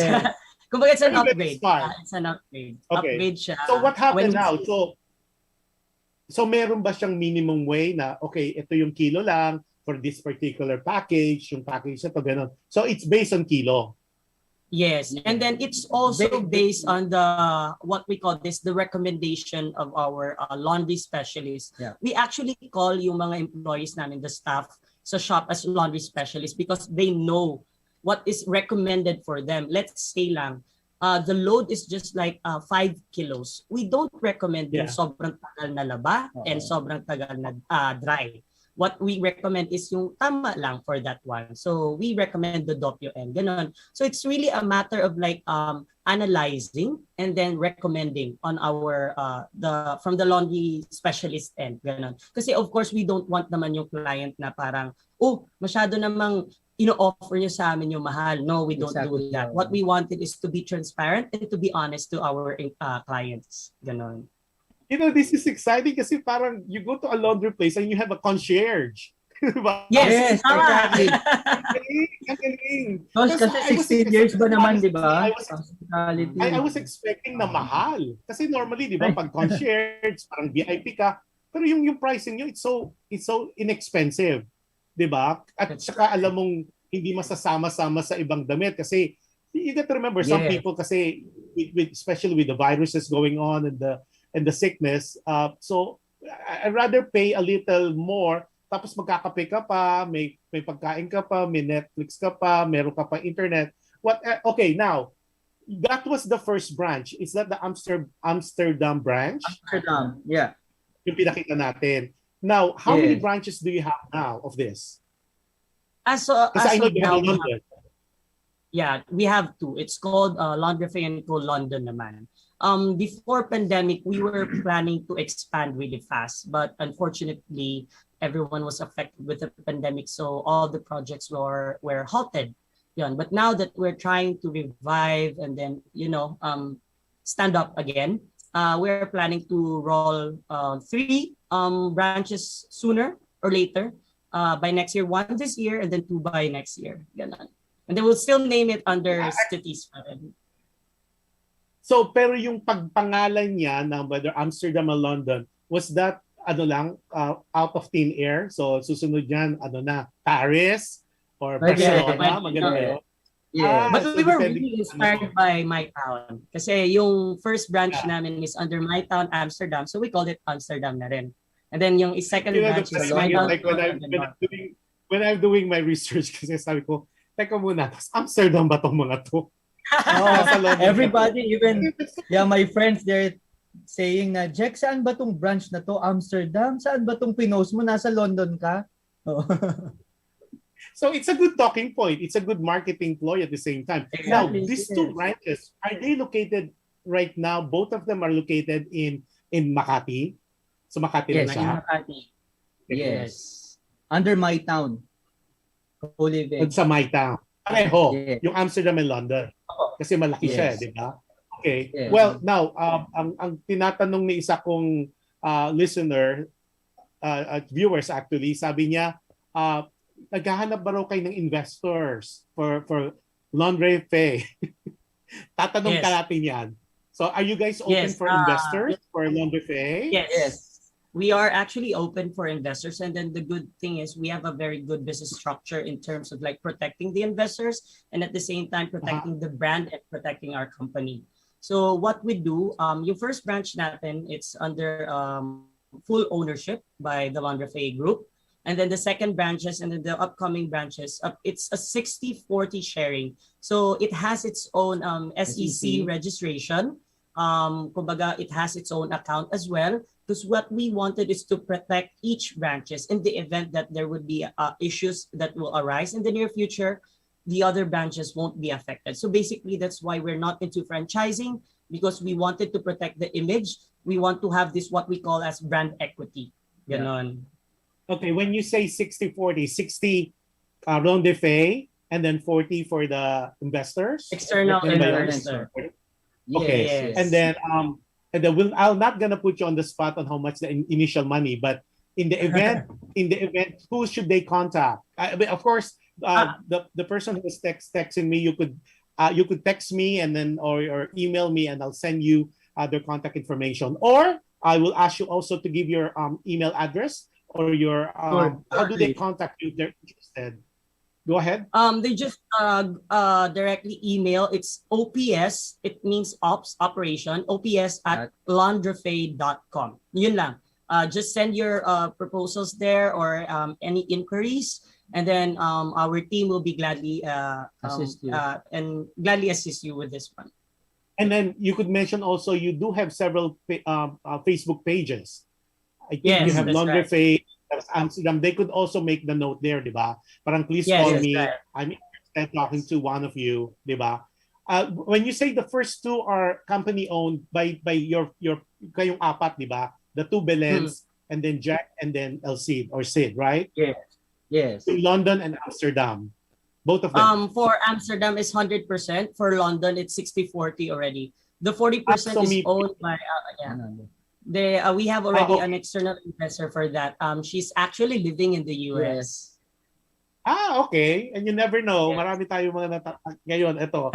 [SPEAKER 4] Kumbaga it's an upgrade. It's an upgrade.
[SPEAKER 2] Okay.
[SPEAKER 4] Upgrade siya.
[SPEAKER 2] So what happened now? So So meron ba siyang minimum way na, okay, ito yung kilo lang for this particular package, yung package na to, ganun. So it's based on kilo.
[SPEAKER 4] Yes, and then it's also based on the what we call this the recommendation of our laundry specialist.
[SPEAKER 3] Yeah.
[SPEAKER 4] We actually call yung mga employees namin, the staff sa shop as laundry specialists because they know what is recommended for them. Let's say lang, the load is just like 5 kilos. We don't recommend yung sobrang tagal na laba and sobrang tagal na dry. What we recommend is yung tama lang for that one. So we recommend the doppio and ganon. So it's really a matter of like analyzing and then recommending on our from the laundry specialist end ganon. Kasi of course we don't want naman yung client na parang masyado namang ino-offer niyo sa amin yung mahal. No, we don't do that. What we wanted is to be transparent and to be honest to our clients. Ganon.
[SPEAKER 2] You know, this is exciting kasi parang you go to a laundry place and you have a concierge.
[SPEAKER 4] Yes, exactly.
[SPEAKER 3] Kasi 16 years ba naman, di ba?
[SPEAKER 2] I was expecting na mahal. Kasi normally, di ba, pag concierge, parang VIP ka. Pero yung pricing nyo, it's so inexpensive. Di ba? At saka alam mong hindi masasama-sama sa ibang damit. Kasi you got to remember, some people kasi, especially with the viruses going on and the sickness, so I'd rather pay a little more tapos magkakape ka pa, may pagkain ka pa, may Netflix ka pa, meron ka pa internet. Okay, now, that was the first branch. Is that the Amsterdam branch?
[SPEAKER 3] Amsterdam, yeah.
[SPEAKER 2] Yung pinakita natin. Now, how many branches do you have now of this?
[SPEAKER 4] As
[SPEAKER 2] I know
[SPEAKER 4] of
[SPEAKER 2] you
[SPEAKER 4] now,
[SPEAKER 2] have London.
[SPEAKER 4] Yeah, we have two. It's called Laundrafé London naman. Before pandemic, we were planning to expand really fast, but unfortunately, everyone was affected with the pandemic, so all the projects were halted. But now that we're trying to revive and then stand up again, we're planning to roll 3 branches sooner or later. By next year, 1 this year, and then 2 by next year. Ganon. And then we'll still name it under cities.
[SPEAKER 2] So, pero yung pagpangalan niya na whether Amsterdam or London, was that out of thin air? So, susunod yan, Paris or Barcelona? Maganda yun.
[SPEAKER 3] Yeah.
[SPEAKER 4] But we were really inspired by my town. Kasi yung first branch namin is under my town, Amsterdam. So, we called it Amsterdam na rin. And then yung second branch is my town.
[SPEAKER 2] Like when I'm doing my research, kasi sabi ko, teka muna, Amsterdam ba itong mga to?
[SPEAKER 3] Everybody, even my friends, they're saying na, Jack, saan ba tong branch na to? Amsterdam? Saan ba tong pinost mo? Nasa London ka?
[SPEAKER 2] So it's a good talking point. It's a good marketing ploy at the same time. Exactly. Now, these two branches, are they located right now? Both of them are located in Makati? So Makati
[SPEAKER 3] na siya? Makati. Yes. Under my town.
[SPEAKER 2] Sa my town. Pareho, yung Amsterdam and London. Kasi malaki siya, di ba? Okay. Yeah. Well, now, ang tinatanong ni isa kong listener, viewers actually, sabi niya, naghahanap ba raw kayo ng investors for Laundrafé? Tatanong ka natin yan. So, are you guys open for investors for Laundrafé?
[SPEAKER 4] Yes. We are actually open for investors, and then the good thing is we have a very good business structure in terms of like protecting the investors and at the same time protecting the brand and protecting our company. So what we do, yung first branch natin, it's under full ownership by the Laundrafé Group. And then the second branches and then the upcoming branches, it's a 60-40 sharing. So it has its own SEC registration. Kumbaga, it has its own account as well. Because what we wanted is to protect each branches in the event that there would be issues that will arise in the near future, the other branches won't be affected. So basically, that's why we're not into franchising, because we wanted to protect the image. We want to have this what we call as brand equity. Ganon.
[SPEAKER 2] Okay, when you say 60-40, 60 Laundrafé and then 40 for the investors?
[SPEAKER 4] External investor.
[SPEAKER 2] Okay, yes. And then I'm not gonna put you on the spot on how much the initial money, but in the event, who should they contact? Of course, the person who is texting me, you could text me and then or email me, and I'll send you their contact information. Or I will ask you also to give your email address or your how do they contact you if they're interested? Go ahead.
[SPEAKER 4] They just directly email. It's OPS. It means operation. OPS at laundrafé.com. Yun lang. Just send your proposals there or any inquiries, and then our team will be gladly assist you with this one.
[SPEAKER 2] And then you could mention also you do have several Facebook pages. I think you have Laundrafé, Amsterdam. They could also make the note there, di ba? Parang please call me. Right. I'm interested talking to one of you, di ba? When you say the first two are company owned by your kayong apat, di ba? The two Belens and then Jack and then Elcid or Sid, right?
[SPEAKER 3] Yes. Yes.
[SPEAKER 2] In London and Amsterdam. Both of them.
[SPEAKER 4] For Amsterdam is 100%. For London, it's 60-40 already. The 40% is owned by we have already an external investor for that. She's actually living in the US.
[SPEAKER 2] Okay. And you never know. Yes. Marami tayong mga ngayon. Ito.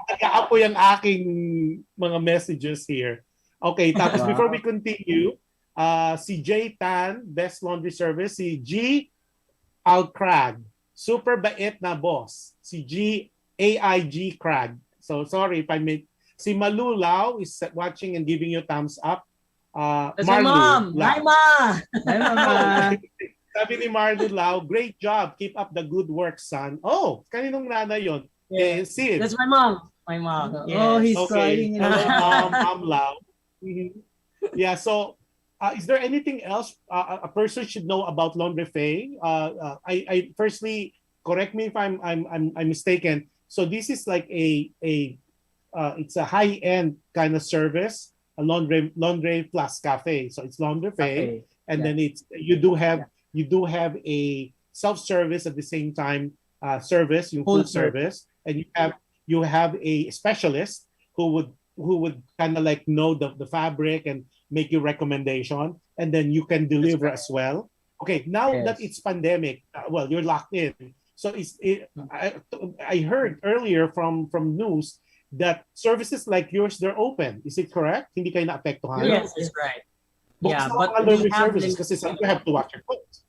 [SPEAKER 2] Nag-aapoy ang aking mga messages here. Okay. Tapos before we continue, si J Tan, Best Laundry Service. Si G Alcrag, super bait na boss. Si G AIG Crag. So sorry if I made. Si Malulaw is watching and giving you thumbs up.
[SPEAKER 4] That's my mom. Hi, Ma.
[SPEAKER 3] Hi, Mama.
[SPEAKER 2] Sabi ni Marlu Lau, great job. Keep up the good work, son. Oh, kaninong nanay yun?
[SPEAKER 4] Yeah.
[SPEAKER 2] Sid.
[SPEAKER 4] That's my mom. My mom. Yes.
[SPEAKER 3] Oh, he's crying.
[SPEAKER 2] Mom Lau. Yeah, so is there anything else a person should know about Laundrafé? I firstly, correct me if I'm mistaken. So this is like it's a high-end kind of service, a laundry plus cafe. So it's Laundrafé, and then it's you do have a self-service at the same time service, yung full service, and you have a specialist who would kind of like know the fabric and make you recommendation, and then you can deliver as well. Okay, now that it's pandemic, well, you're locked in. So I heard earlier from news that services like yours, they're open. Is it correct? Hindi kayo naapektuhan?
[SPEAKER 4] Yes, it's right.
[SPEAKER 2] Yeah, but we have services kasi you have to wash your clothes.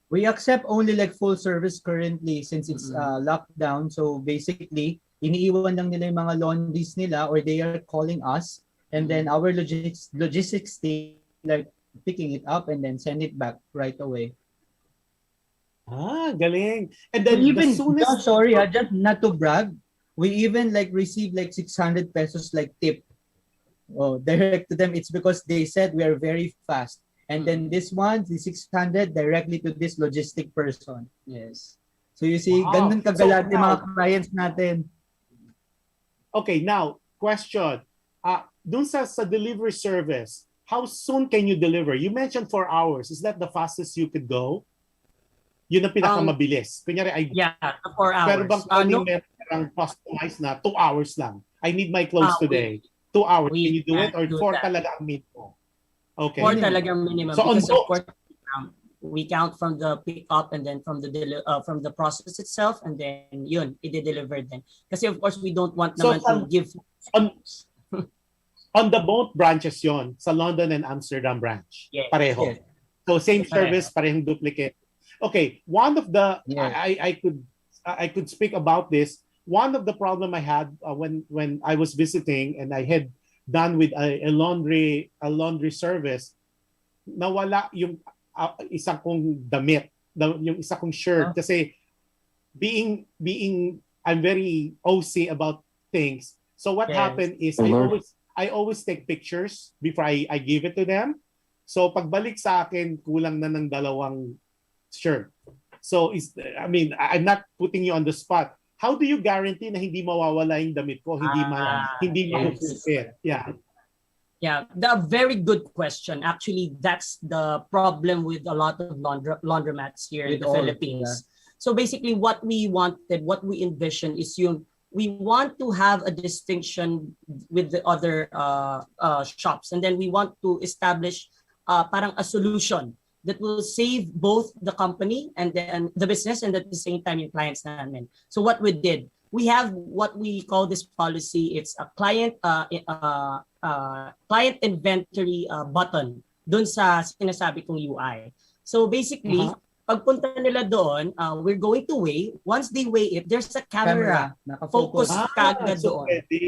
[SPEAKER 3] We accept only like full service currently since it's locked down. So basically, iniiwan lang nila yung mga laundries nila or they are calling us, and then our logistics team like picking it up and then send it back right away.
[SPEAKER 2] Galing. And then
[SPEAKER 3] even
[SPEAKER 2] just
[SPEAKER 3] not to brag, we even like receive like 600 pesos like tip. Direct to them. It's because they said we are very fast. And then this one, the 600 directly to this logistic person.
[SPEAKER 4] Yes.
[SPEAKER 3] So you see, ganun kagalat yung mga clients natin.
[SPEAKER 2] Okay, now, question. Dun sa delivery service, how soon can you deliver? You mentioned 4 hours. Is that the fastest you could go? Yun ang pinakamabilis. Kunyari,
[SPEAKER 4] 4 hours.
[SPEAKER 2] Pero bang parang customized na 2 hours lang? I need my clothes today. 2 hours. Can you do it? Or 4 talaga ang minimum? Okay.
[SPEAKER 4] 4 talaga ang minimum.
[SPEAKER 2] So
[SPEAKER 4] because of course, we count from the pick up and then from the process itself, and then yun, i-deliver din. Kasi of course, we don't want naman to give...
[SPEAKER 2] On the both branches yon, sa London and Amsterdam branch.
[SPEAKER 4] Yes.
[SPEAKER 2] Pareho. Yes. So same service, parehong duplicate. Okay, one of the I could speak about this. One of the problem I had when I was visiting and I had done with a laundry service, nawala yung isa kong damit, yung isa kong shirt kasi being I'm very OC about things. So what happened is I always take pictures before I give it to them. So pagbalik sa akin, kulang na ng 2 shirt. So I'm not putting you on the spot. How do you guarantee na hindi mawawala yung damit ko, hindi ma-fit? Yeah.
[SPEAKER 4] Yeah, the very good question. Actually, that's the problem with a lot of laundromats here in the Philippines. Yeah. So basically, what we envision is we want to have a distinction with the other shops, and then we want to establish parang a solution that will save both the company and then the business, and at the same time yung clients namin. So what we did, we have what we call this policy. It's a client client inventory button dun sa sinasabi kong UI. So basically, pagpunta nila doon, we're going to weigh. Once they weigh it, there's a camera focus kagad
[SPEAKER 2] so
[SPEAKER 4] doon.
[SPEAKER 2] pwede.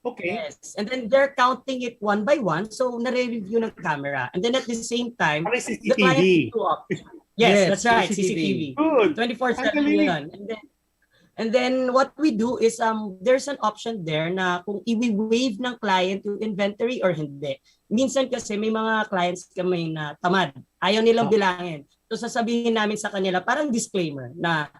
[SPEAKER 2] Okay.
[SPEAKER 4] Yes. And then they're counting it one by one. So nare-review ng camera. And then at the same time,
[SPEAKER 2] Parang
[SPEAKER 4] the client
[SPEAKER 2] CCTV.
[SPEAKER 4] go up. Yes, that's right.
[SPEAKER 3] CCTV.
[SPEAKER 4] CCTV.
[SPEAKER 2] Good.
[SPEAKER 4] 24/7
[SPEAKER 2] Actually,
[SPEAKER 4] yan. And then what we do is there's an option there na kung i-waive ng client yung inventory or hindi. Minsan kasi may mga clients kami na tamad. Ayaw nilang bilangin. So sasabihin namin sa kanila parang disclaimer na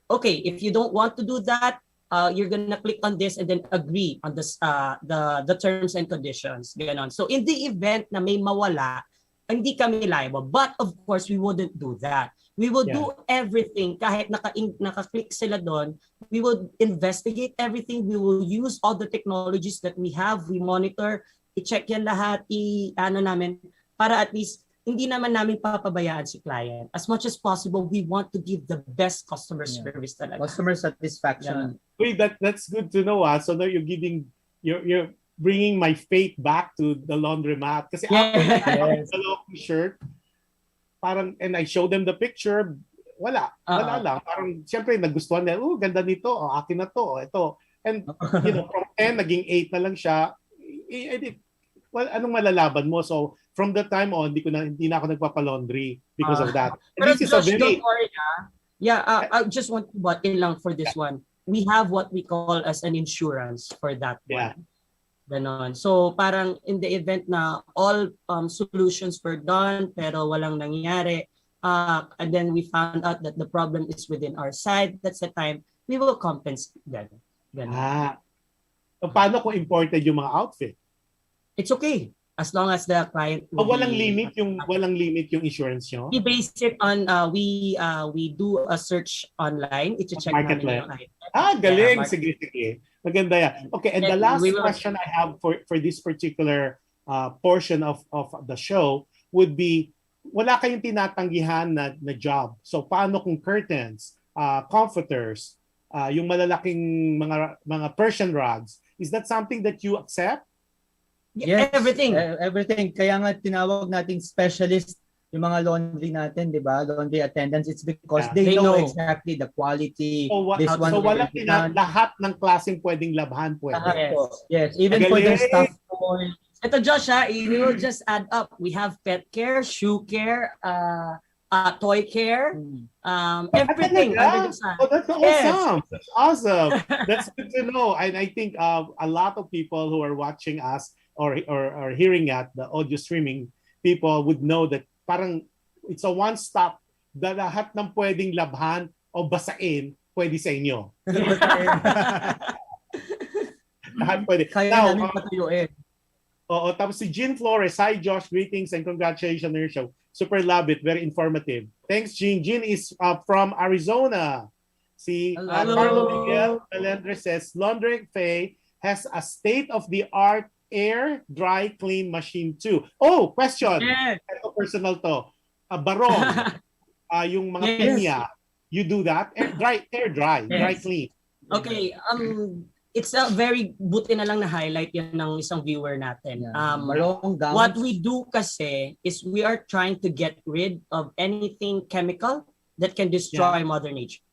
[SPEAKER 4] okay, if you don't want to do that, you're gonna click on this and then agree on this the terms and conditions. Ganon. So in the event na may mawala, hindi kami liable. But of course, we wouldn't do that. We will do everything kahit naka-click sila doon. We will investigate everything. We will use all the technologies that we have. We monitor, i-check yan lahat, ano namin para at least hindi naman namin papabayaan si client. As much as possible, we want to give the best customer service talaga.
[SPEAKER 3] Customer satisfaction.
[SPEAKER 2] Wait, that's good to know. So now you're bringing my faith back to the laundromat. Kasi after the long shirt, parang, and I show them the picture, wala lang. Parang, syempre, nagustuhan nila, ganda nito, akin na to, ito. And, from 10, naging 8 na lang siya. Well, anong malalaban mo? So, from that time on, hindi na ako nagpapalaundry because of that. And
[SPEAKER 4] But
[SPEAKER 2] this is a
[SPEAKER 4] Josh,
[SPEAKER 2] very...
[SPEAKER 4] don't worry, I just want to butt in lang for this one. We have what we call as an insurance for that one. Ganon. So parang in the event na all solutions were done pero walang nangyari, and then we found out that the problem is within our side, that's the time we will compensate them.
[SPEAKER 2] Paano kung imported yung mga outfit?
[SPEAKER 4] It's okay as long as the client
[SPEAKER 2] walang limit yung insurance nyo?
[SPEAKER 4] We base it on we do a search online. I-check namin yung item.
[SPEAKER 2] Galing. Sige. Maganda yan. Okay, and the last question I have for this particular portion of the show would be, wala kayong tinatanggihan na job. So paano kung curtains, comforters, yung malalaking mga Persian rugs, is that something that you accept?
[SPEAKER 3] Yes,
[SPEAKER 4] everything.
[SPEAKER 3] Everything. Kaya nga tinawag nating specialist yung mga laundry natin, di ba? Laundry attendants. It's because they know exactly the quality.
[SPEAKER 2] So walang lahat ng klaseng pwedeng labhan pwede.
[SPEAKER 3] Yes. Even for their staff.
[SPEAKER 4] Ito Josh, we will just add up. We have pet care, shoe care, toy care, everything under the sun.
[SPEAKER 2] Oh, that's awesome. That's awesome. That's good to know. And I think a lot of people who are watching us or hearing at the audio streaming people would know that parang it's a one-stop, lahat ng pwedeng labhan o basain pwede sa inyo. Lahat pwede.
[SPEAKER 3] Kaya namin patuyuin.
[SPEAKER 2] Oo, tapos si Jean Flores, hi Josh, greetings and congratulations on your show. Super love it, very informative. Thanks Jean. Jean is from Arizona. Si Carlo Miguel Melendres says, Laundrafé has a state-of-the-art air dry clean machine too. Oh, question. Ito personal to. Barong, yung mga pinya, you do that? Dry clean.
[SPEAKER 4] Okay, it's a very buti na lang na highlight yan ng isang viewer natin. What we do kasi is we are trying to get rid of anything chemical that can destroy Mother Nature.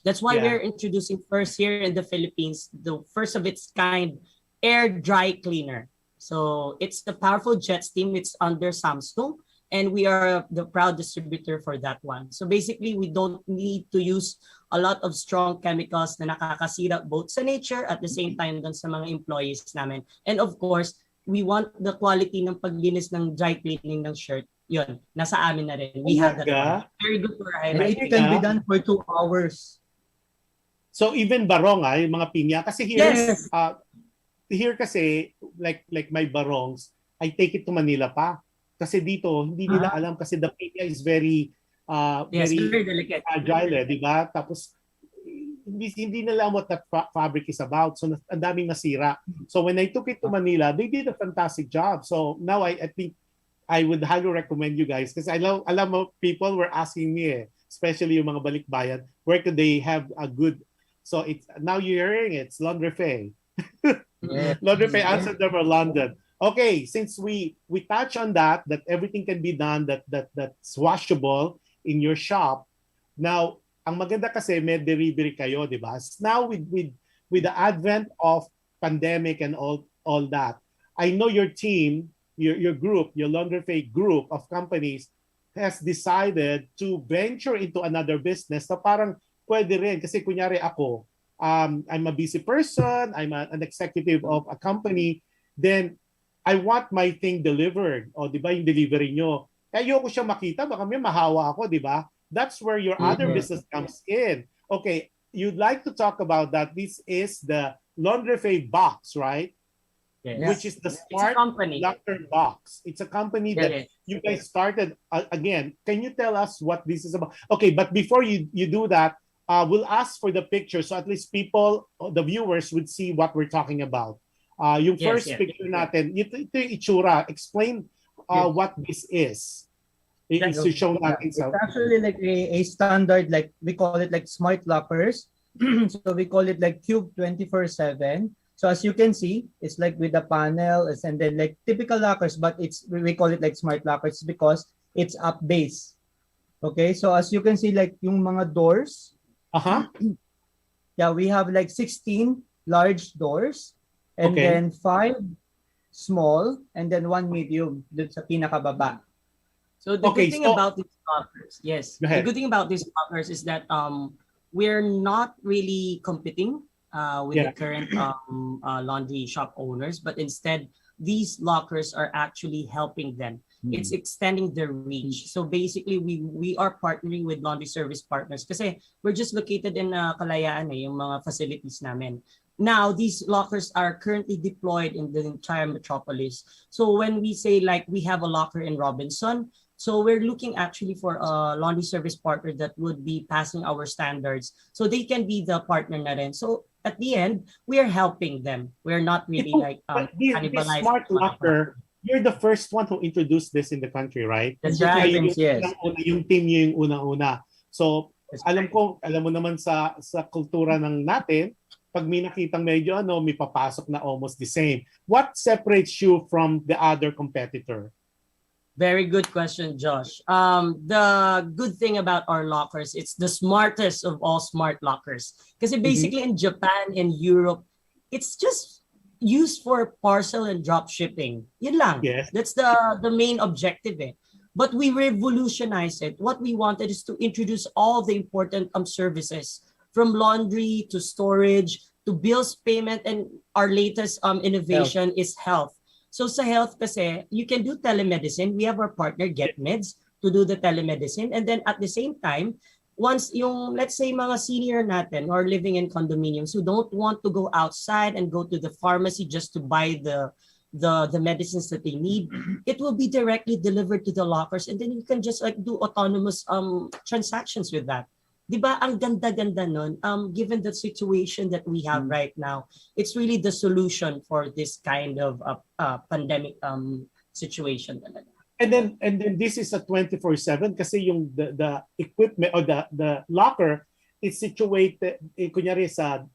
[SPEAKER 4] That's why we're introducing first here in the Philippines, the first of its kind air dry cleaner. So it's the powerful jet steam. It's under Samsung, and we are the proud distributor for that one. So basically, we don't need to use a lot of strong chemicals na nakakasira both sa nature at the same time dun sa mga employees namin. And of course, we want the quality ng paglinis ng dry cleaning ng shirt. Yun, nasa amin na rin. We have that one. Very good for highlight.
[SPEAKER 3] It can be done for 2 hours.
[SPEAKER 2] So even barong, yung mga pinya, kasi here kasi, like my barongs, I take it to Manila pa. Kasi dito, hindi nila alam kasi the pinya is very
[SPEAKER 4] delicate.
[SPEAKER 2] Fragile, di ba? Tapos, hindi nila alam what that fabric is about. So, ang daming nasira. So, when I took it to Manila, they did a fantastic job. So, now I think I would highly recommend you guys kasi alam mo, people were asking me, especially yung mga balikbayan, where could they have a good... So, now you're hearing it. It's Laundrafé. Laundrafé answered them for London. Okay, since we touch on that everything can be done that's washable in your shop. Now, ang maganda kasi may delivery kayo, di ba? Now with the advent of pandemic and all that, I know your team, your group, your Laundrafé Group of companies has decided to venture into another business na parang pwede rin. Kasi kunyari ako, I'm a busy person, I'm an executive of a company, then I want my thing delivered. O, di ba, yung delivery nyo. Ayoko siya makita, baka may mahawa ako, di ba? That's where your other business comes in. Okay, you'd like to talk about that. This is the Laundrafé box, right?
[SPEAKER 4] Yes.
[SPEAKER 2] Which is the smart locker box. It's a company that you guys started. Again, can you tell us what this is about? Okay, but before you do that, we'll ask for the picture so at least people, the viewers, would see what we're talking about. Yung first picture natin, ito yung itsura. Explain what this is. It's shown natin sa...
[SPEAKER 3] It's actually like a standard, like we call it like smart lockers. So we call it like Cube 24/7. So as you can see, it's like with the panel and then like typical lockers, but we call it like smart lockers because it's up base. Okay, so as you can see, like yung mga doors. Yeah, we have like 16 large doors and then 5 small and then 1 medium dun sa pinakababa.
[SPEAKER 4] So the good thing about these lockers, the good thing about these lockers is that we're not really competing with the current laundry shop owners, but instead these lockers are actually helping them. It's extending their reach. So basically, we are partnering with laundry service partners kasi we're just located in Kalayaan yung mga facilities namin. Now, these lockers are currently deployed in the entire metropolis. So when we say like we have a locker in Robinson, so we're looking actually for a laundry service partner that would be passing our standards so they can be the partner na rin. So at the end, we are helping them. We're not really like
[SPEAKER 2] cannibalizing. Smart locker, you're the first one who introduced this in the country, right?
[SPEAKER 3] That's right. Yes.
[SPEAKER 2] Yung team yung una-una. So alam mo naman sa kultura ng natin, pag may nakitang medyo may papasok na almost the same. What separates you from the other competitor?
[SPEAKER 4] Very good question, Josh. The good thing about our lockers, it's the smartest of all smart lockers. Because basically in Japan and Europe, it's just used for parcel and drop shipping. Yun lang.
[SPEAKER 2] Yes.
[SPEAKER 4] That's the main objective. But we revolutionized it. What we wanted is to introduce all the important services from laundry to storage to bills payment, and our latest innovation is health. So sa health kasi, you can do telemedicine. We have our partner GetMeds to do the telemedicine. And then at the same time, once yung, let's say mga senior natin who are living in condominiums who don't want to go outside and go to the pharmacy just to buy the medicines that they need, it will be directly delivered to the lockers and then you can just like do autonomous transactions with that. Diba, ang ganda-ganda nun, given the situation that we have right now, it's really the solution for this kind of pandemic situation.
[SPEAKER 2] And then this is a 24/7 kasi yung the equipment or the locker is situated kunyari sa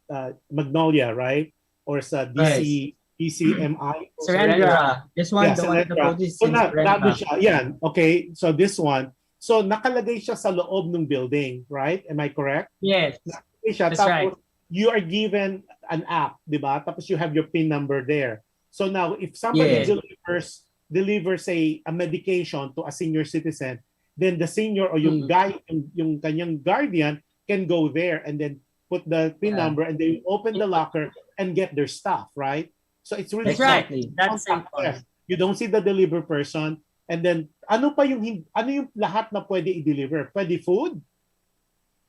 [SPEAKER 2] Magnolia, right? Or sa DCMI.
[SPEAKER 3] Surrender. This one, the one that is in Surrender.
[SPEAKER 2] Yan. Okay, so this one. So nakalagay siya sa loob ng building, right? Am I correct?
[SPEAKER 4] Yes.
[SPEAKER 2] Nakalagay siya,
[SPEAKER 4] that's
[SPEAKER 2] tapos
[SPEAKER 4] right.
[SPEAKER 2] You are given an app, di ba? Tapos you have your PIN number there. So now, if somebody delivers a medication to a senior citizen, then the senior or yung guy, yung kanyang guardian can go there and then put the PIN number and they open the locker and get their stuff, right? So it's really
[SPEAKER 4] exactly that's simple.
[SPEAKER 2] You don't see the deliver person. And then, ano yung lahat na pwede i-deliver? Pwede food?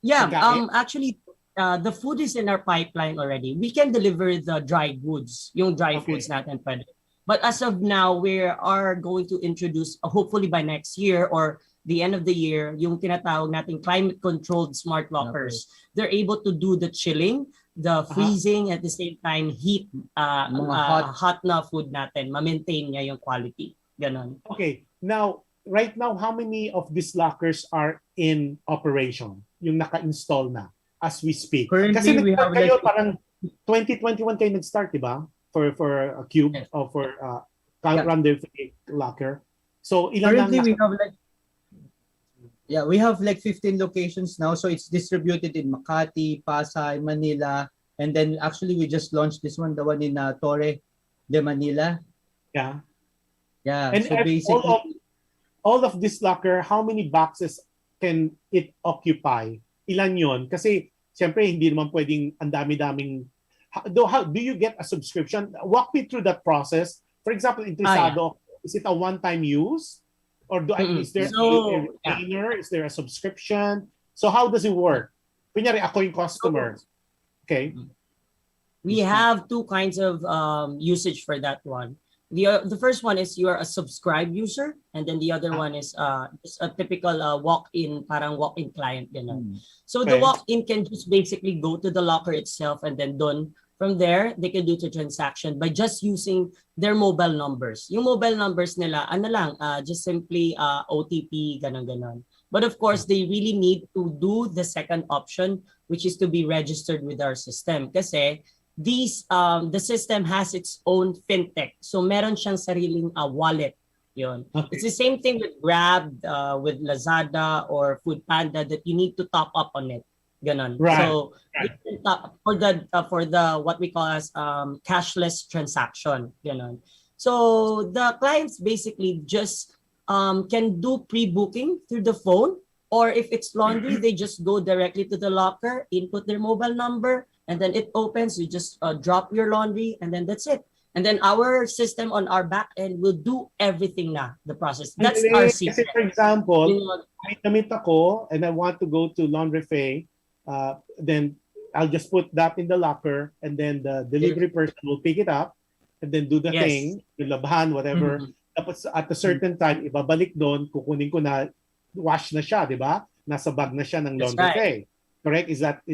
[SPEAKER 4] Yeah, actually, the food is in our pipeline already. We can deliver the dry goods, yung dry foods natin pwede. But as of now, we are going to introduce, hopefully by next year or the end of the year, yung tinatawag nating climate-controlled smart lockers. They're able to do the chilling, the freezing, at the same time, heat, hot na food natin, ma-maintain niya yung quality. Ganon.
[SPEAKER 2] Okay. Now, right now, how many of these lockers are in operation? Yung naka-install na as we speak.
[SPEAKER 3] Currently,
[SPEAKER 2] kasi
[SPEAKER 3] we have
[SPEAKER 2] kayo parang 2021 kayo nag-start, di ba? For a Cube or for Laundrafé locker. So ilan lang
[SPEAKER 3] Currently, we have like 15 locations now. So it's distributed in Makati, Pasay, Manila. And then actually we just launched this one, the one in Torre de Manila.
[SPEAKER 2] Yeah.
[SPEAKER 3] Yeah.
[SPEAKER 2] And
[SPEAKER 3] So basically,
[SPEAKER 2] all of this locker, how many boxes can it occupy? Ilan yon? Kasi siyempre hindi naman pwedeng ang dami-daming. How do you get a subscription? Walk me through that process. For example, interesado, is it a one-time use? Or is there a retainer? Is there a subscription? So how does it work? Kunyari, ako yung customer. Okay.
[SPEAKER 4] We have two kinds of usage for that one. The first one is you are a subscribed user, and then the other one is just a typical walk-in, parang walk-in client. So the walk-in can just basically go to the locker itself, and then from there, they can do the transaction by just using their mobile numbers. Yung mobile numbers nila, just simply OTP, ganon. But of course, they really need to do the second option, which is to be registered with our system. Kasi the system has its own fintech. So meron siyang sariling wallet. Yun. Okay. It's the same thing with Grab, with Lazada or Foodpanda, that you need to top up on it. Ganon.
[SPEAKER 2] Right.
[SPEAKER 4] So for the what we call as cashless transaction. Ganon. So the clients basically just can do pre-booking through the phone, or if it's laundry, they just go directly to the locker, input their mobile number, and then it opens. You just drop your laundry, and then that's it. And then our system on our back end will do everything the process. That's our secret.
[SPEAKER 2] Kasi for example, may damit ako and I want to go to Laundrafé, then I'll just put that in the locker, and then the delivery person will pick it up and then do the thing, yung labahan, whatever. Tapos at a certain time, ibabalik doon, kukunin ko na, wash na siya, di ba? Nasa bag na siya ng Laundrafé. Right. Correct? Is that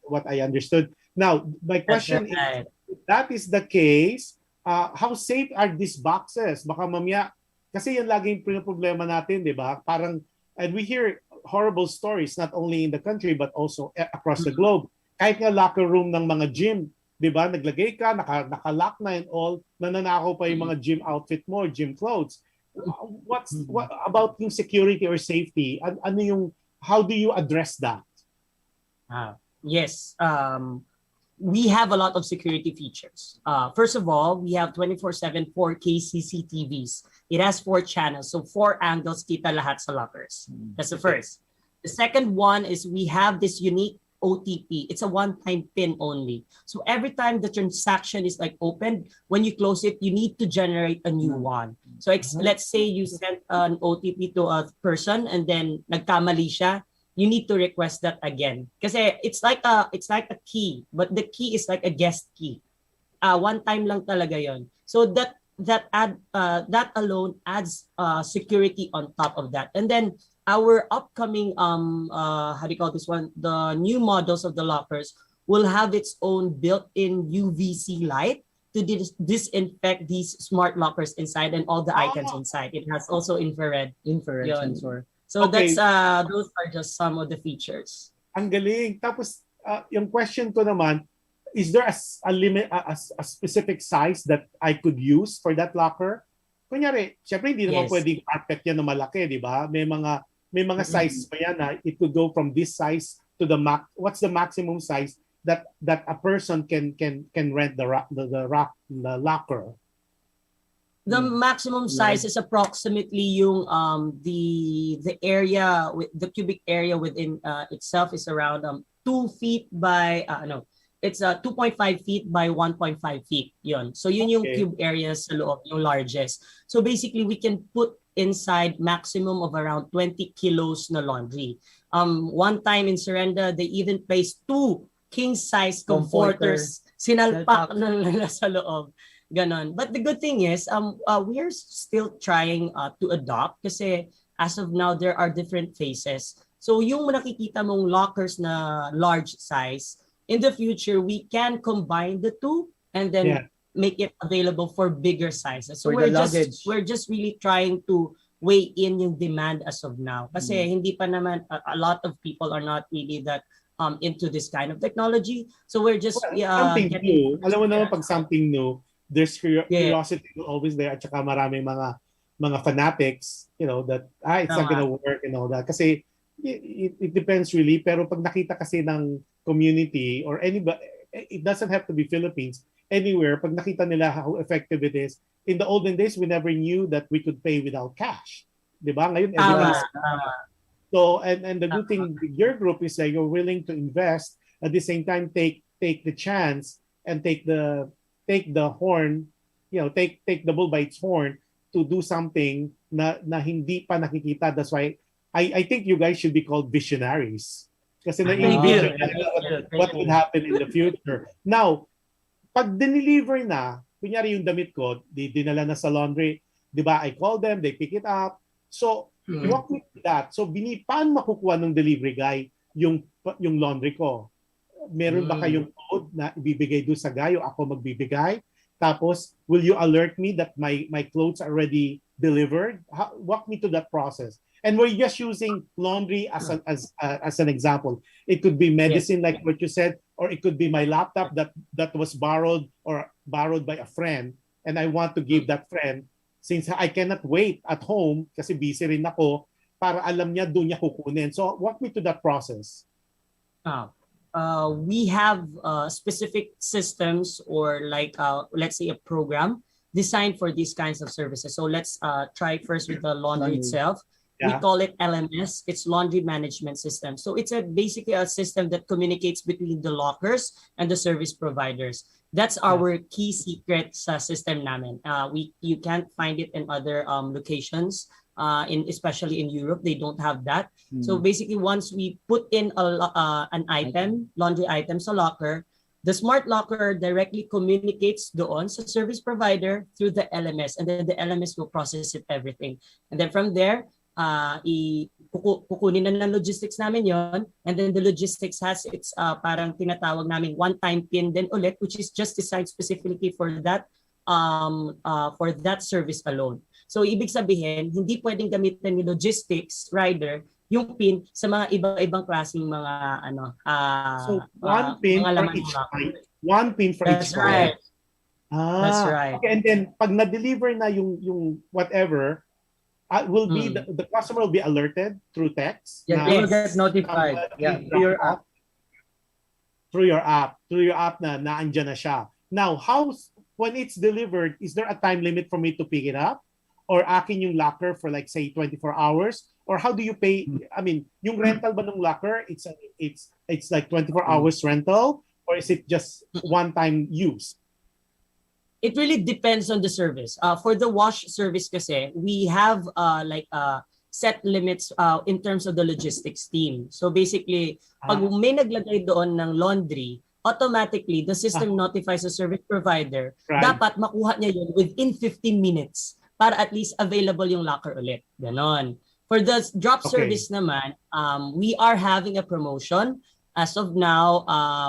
[SPEAKER 2] what I understood? Now, my question is, if that is the case, how safe are these boxes? Baka mamaya, kasi yan laging problema natin, di ba? Parang, and we hear horrible stories, not only in the country, but also across the globe. Kahit nga locker room ng mga gym, di ba? Naglagay ka, naka-lock na and all, nananakaw pa yung mga gym outfit mo, gym clothes. What about yung security or safety? How do you address that?
[SPEAKER 4] Yes. We have a lot of security features. First of all, we have 24/7 4K CCTVs. It has 4 channels, so 4 angles kita lahat sa lockers. That's the first. The second one is we have this unique OTP. It's a one-time PIN only. So every time the transaction is like opened, when you close it, you need to generate a new one. So let's say you sent an OTP to a person and then nagkamali siya, you need to request that again. Kasi it's like a key, but the key is like a guest key. One time lang talaga yon. So that alone adds security on top of that. And then our upcoming how do you call this one? The new models of the lockers will have its own built-in UVC light to disinfect these smart lockers inside and all the icons inside. It has also infrared sensor. So that's those are just some of the features.
[SPEAKER 2] Ang galing. Tapos yung question ko naman, is there a limit, a specific size that I could use for that locker? Kunyari, syempre hindi naman pwedeng carpet yan na malaki, di ba? May mga sizes pa yan na it could go from this size to the max. What's the maximum size that a person can rent the locker?
[SPEAKER 4] The maximum size is approximately yung the area with the cubic area within itself is around 2 feet by it's 2.5 feet by 1.5 feet yon. So yun yung cube area sa loob, yung largest. So basically we can put inside maximum of around 20 kilos na laundry. One time in Serenda, they even placed 2 king size comforters, sinalpak na nila sa loob. Ganon. But the good thing is, we are still trying to adopt kasi as of now, there are different phases. So yung nakikita mong lockers na large size, in the future, we can combine the two and then make it available for bigger sizes. So we're just really trying to weigh in yung demand as of now. Kasi hindi pa naman, a lot of people are not really that into this kind of technology. So we're just
[SPEAKER 2] something new. Alam mo naman pag something new, there's curiosity always there, at saka maraming mga fanatics, that it's not gonna work and all that. Kasi it depends really. Pero pag nakita kasi ng community or anybody, it doesn't have to be Philippines, anywhere, pag nakita nila how effective it is. In the olden days, we never knew that we could pay without cash. Diba? Ngayon, everybody's... So, and the good thing with your group is that you're willing to invest, at the same time take the chance and take the horn, take the bull by its horn to do something na hindi pa nakikita. That's why I think you guys should be called visionaries. Kasi na-envision what would happen in the future. Now, pag dineliver na, kunyari yung damit ko, dinala na sa laundry, di ba? I call them, they pick it up. So, walk me through that. So, paano makukuha ng delivery guy yung laundry ko? Meron ba kayong code na ibibigay doon sa guy o ako magbibigay? Tapos, will you alert me that my clothes are already delivered? Walk me to that process. And we're just using laundry as an example. It could be medicine, like what you said, or it could be my laptop that was borrowed by a friend, and I want to give that friend, since I cannot wait at home kasi busy rin ako, para alam niya doon niya kukunin. So walk me to that process.
[SPEAKER 4] We have specific systems, or like let's say a program designed for these kinds of services. So let's try first with the laundry itself. We call it LMS. It's Laundry Management System. So it's basically a system that communicates between the lockers and the service providers. That's our key secret sa system namin. You can't find it in other locations. Especially in Europe, they don't have that. So basically, once we put in an item, laundry item sa locker, the smart locker directly communicates doon sa service provider through the LMS, and then the LMS will process it everything. And then from there, kukunin na ng logistics namin yon, and then the logistics has its parang tinatawag namin one-time pin din ulit, which is just designed specifically for that service alone. So ibig sabihin, hindi pwedeng gamitin ni logistics rider yung pin sa mga iba-ibang klaseng mga
[SPEAKER 2] so one pin for each client. One pin for each client.
[SPEAKER 4] That's right.
[SPEAKER 2] Okay, and then pag na-deliver na yung whatever, will be the customer will be alerted through text.
[SPEAKER 3] Yeah, they will get notified. Through your app.
[SPEAKER 2] Through your app na naandyan na siya. Now, when it's delivered, is there a time limit for me to pick it up? Or akin yung locker for like say 24 hours? Or how do you pay? I mean, yung rental ba ng locker, it's like 24 hours rental, or is it just one-time use?
[SPEAKER 4] It really depends on the service. For the wash service kasi, we have set limits in terms of the logistics team. So basically, pag may naglagay doon ng laundry, automatically, the system notifies the service provider, dapat makuha niya yun within 15 minutes para at least available yung locker ulit. Ganon. For the drop service naman, we are having a promotion. As of now,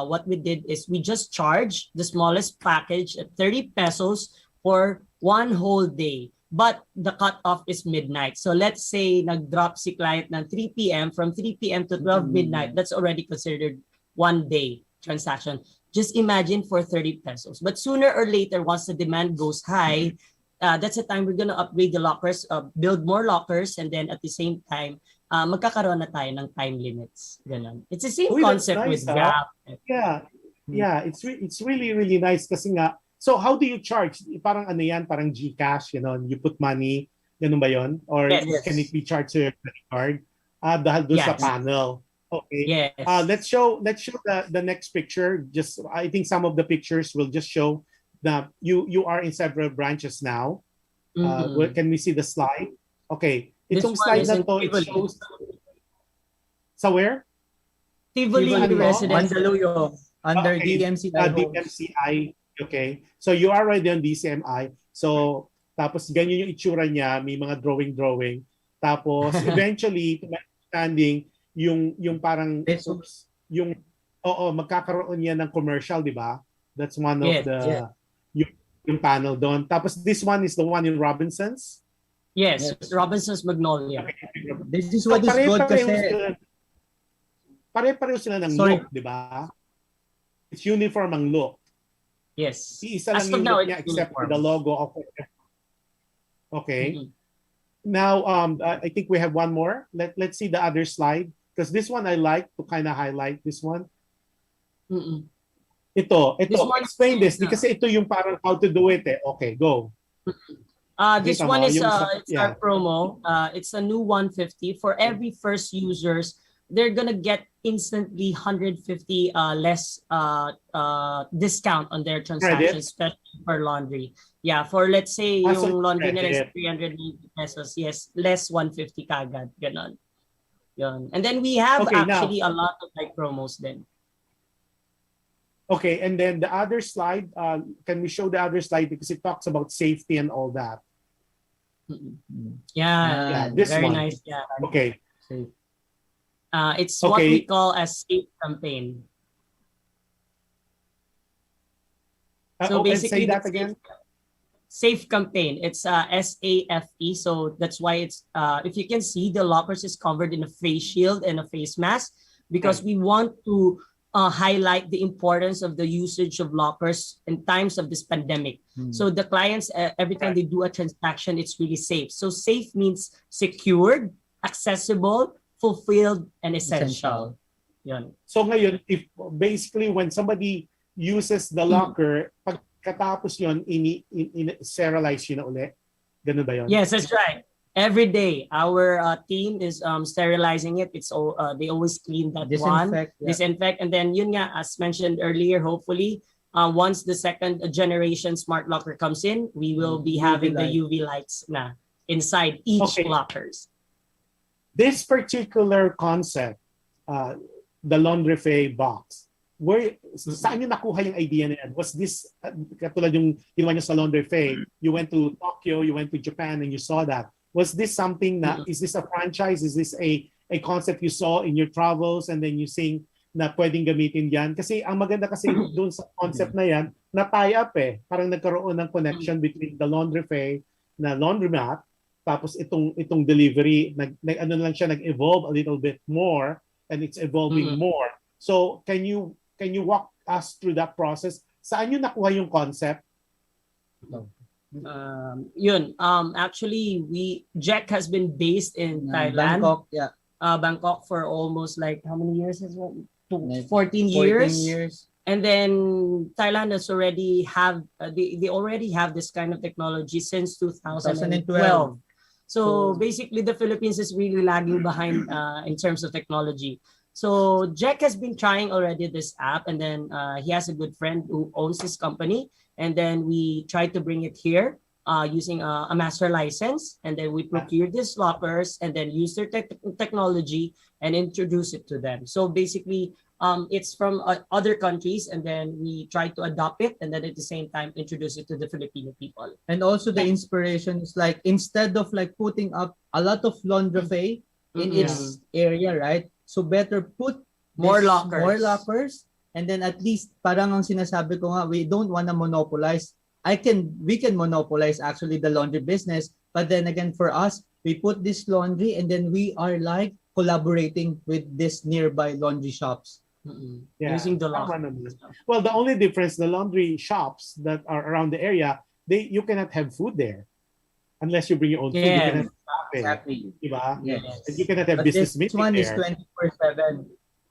[SPEAKER 4] what we did is we just charged the smallest package at 30 pesos for one whole day. But the cutoff is midnight. So let's say nag-drop si client ng 3 p.m. From 3 p.m. to 12 midnight, that's already considered one day transaction. Just imagine for 30 pesos. But sooner or later, once the demand goes high, that's the time we're gonna upgrade the lockers, build more lockers, and then at the same time, magkakaroon na tayo ng time limits. Ganun. It's the same concept with Grab.
[SPEAKER 2] Yeah. It's really, really nice kasi nga, so how do you charge? Parang ano yan, parang GCash, you put money, ganun ba yun? Or can it be charged to your credit card? Dahil doon sa panel. Okay.
[SPEAKER 4] Yes.
[SPEAKER 2] Let's show the next picture. Just I think some of the pictures will just show that you are in several branches now. Can we see the slide? Okay. Itong slide na to, it shows sa where?
[SPEAKER 4] Tivoli Residence.
[SPEAKER 3] Mandaluyong, under DMCI.
[SPEAKER 2] DMCI. Okay. So you are already on DCMI. So tapos ganyan yung itsura niya, may mga drawing. Tapos eventually, to my understanding, yung parang yung magkakaroon niya ng commercial, di ba? That's one of yung panel doon. Tapos this one is the one in Robinsons.
[SPEAKER 4] Yes, Robinsons Magnolia.
[SPEAKER 2] Okay.
[SPEAKER 3] This is what is good kasi
[SPEAKER 2] pare-pareho sila ng look, di ba? It's uniform ang look.
[SPEAKER 4] Yes.
[SPEAKER 2] Iisa
[SPEAKER 4] As
[SPEAKER 2] lang
[SPEAKER 4] of
[SPEAKER 2] yung
[SPEAKER 4] now,
[SPEAKER 2] look niya
[SPEAKER 4] it's
[SPEAKER 2] except for the
[SPEAKER 4] uniform.
[SPEAKER 2] logo of it. Okay.
[SPEAKER 4] Mhm.
[SPEAKER 2] Now, I think we have one more. Let's see the other slide because this one I like to kind of highlight this one.
[SPEAKER 4] Mm-mm.
[SPEAKER 2] Ito,
[SPEAKER 4] This one,
[SPEAKER 2] explain this kasi ito yung parang how to do it eh. Okay, go.
[SPEAKER 4] this
[SPEAKER 2] Kita
[SPEAKER 4] one
[SPEAKER 2] mo,
[SPEAKER 4] is
[SPEAKER 2] yung
[SPEAKER 4] it's our promo. It's a new 150 for every first users. They're gonna get instantly 150 less discount on their transactions, especially for laundry. Yeah, for let's say
[SPEAKER 2] So
[SPEAKER 4] yung laundry nila is
[SPEAKER 2] credit.
[SPEAKER 4] 390 pesos. Yes, less 150 kagad. Ganon. Yun. And then we have
[SPEAKER 2] Okay,
[SPEAKER 4] actually a lot of like promos then.
[SPEAKER 2] Okay, and then the other slide, can we show the other slide because it talks about safety and all that?
[SPEAKER 4] Yeah,
[SPEAKER 2] this
[SPEAKER 4] very
[SPEAKER 2] one.
[SPEAKER 4] nice. Yeah.
[SPEAKER 2] Okay.
[SPEAKER 4] It's what
[SPEAKER 2] Okay.
[SPEAKER 4] we call a safe campaign. So
[SPEAKER 2] And say
[SPEAKER 4] basically,
[SPEAKER 2] that
[SPEAKER 4] the
[SPEAKER 2] again.
[SPEAKER 4] safe campaign. It's SAFE. So that's why it's if you can see, the lockers is covered in a face shield and a face mask because we want to highlight the importance of the usage of lockers in times of this pandemic. So the clients, every time they do a transaction, it's really safe. So safe means secured, accessible, fulfilled, and essential. Yun.
[SPEAKER 2] So ngayon, if basically when somebody uses the locker, pagkatapos yun, sterilize yun na uli? Ganun ba yun?
[SPEAKER 4] Yes, that's right. Every day, our team is sterilizing it. It's all they always clean that disinfect, and then yun nga, as mentioned earlier, hopefully, once the second generation smart locker comes in, we will be having the UV lights na inside each lockers.
[SPEAKER 2] This particular concept, the Laundrafé box, saan nyo nakuha yung idea na yan? Was this, katulad yung ginawa nyo sa Laundrafé, you went to Tokyo, you went to Japan, and you saw that. Was this something na, is this a franchise? Is this a concept you saw in your travels and then you think na pwedeng gamitin yan? Kasi ang maganda kasi doon sa concept na yan, na-tie up eh. Parang nagkaroon ng connection between the Laundrafé na laundromat, tapos itong delivery, ano lang siya, nag-evolve a little bit more and it's evolving more. So can you walk us through that process? Saan nyo nakuha yung concept?
[SPEAKER 4] Actually, Jack has been based in Thailand, Bangkok for almost like how many years as well? 14 years. And then Thailand has already they already have this kind of technology since 2012. So basically, the Philippines is really lagging behind in terms of technology. So Jack has been trying already this app, and then he has a good friend who owns this company. And then we tried to bring it here using a master license. And then we procured these lockers and then use their technology and introduce it to them. So basically, it's from other countries, and then we try to adopt it, and then at the same time introduce it to the Filipino people.
[SPEAKER 3] And also the inspiration is like, instead of like putting up a lot of Laundrafé in its area, right? So better put
[SPEAKER 4] more lockers.
[SPEAKER 3] And then at least parang ang sinasabi ko nga, we don't want to monopolize. We can monopolize actually the laundry business, but then again for us, we put this laundry and then we are like collaborating with this nearby laundry shops.
[SPEAKER 4] Using the lockers.
[SPEAKER 2] Well, the only difference, the laundry shops that are around the area, you cannot have food there unless you bring your own food. You can have
[SPEAKER 3] Exactly.
[SPEAKER 2] Diba?
[SPEAKER 3] Yes.
[SPEAKER 2] And you cannot have
[SPEAKER 3] But
[SPEAKER 2] business
[SPEAKER 3] this
[SPEAKER 2] meeting
[SPEAKER 3] one
[SPEAKER 2] there.
[SPEAKER 3] is 24/7.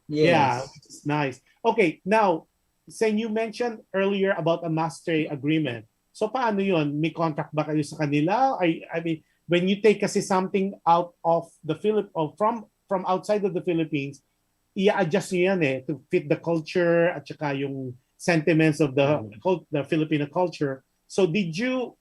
[SPEAKER 3] Yes.
[SPEAKER 2] Yeah, it's nice. Okay, now, Sen, you mentioned earlier about a master agreement. So paano yun? May contract ba kayo sa kanila? I mean, when you take kasi something out of the from outside of the Philippines, i-adjust nyo yan to fit the culture at saka yung sentiments of the Filipino culture. So did you,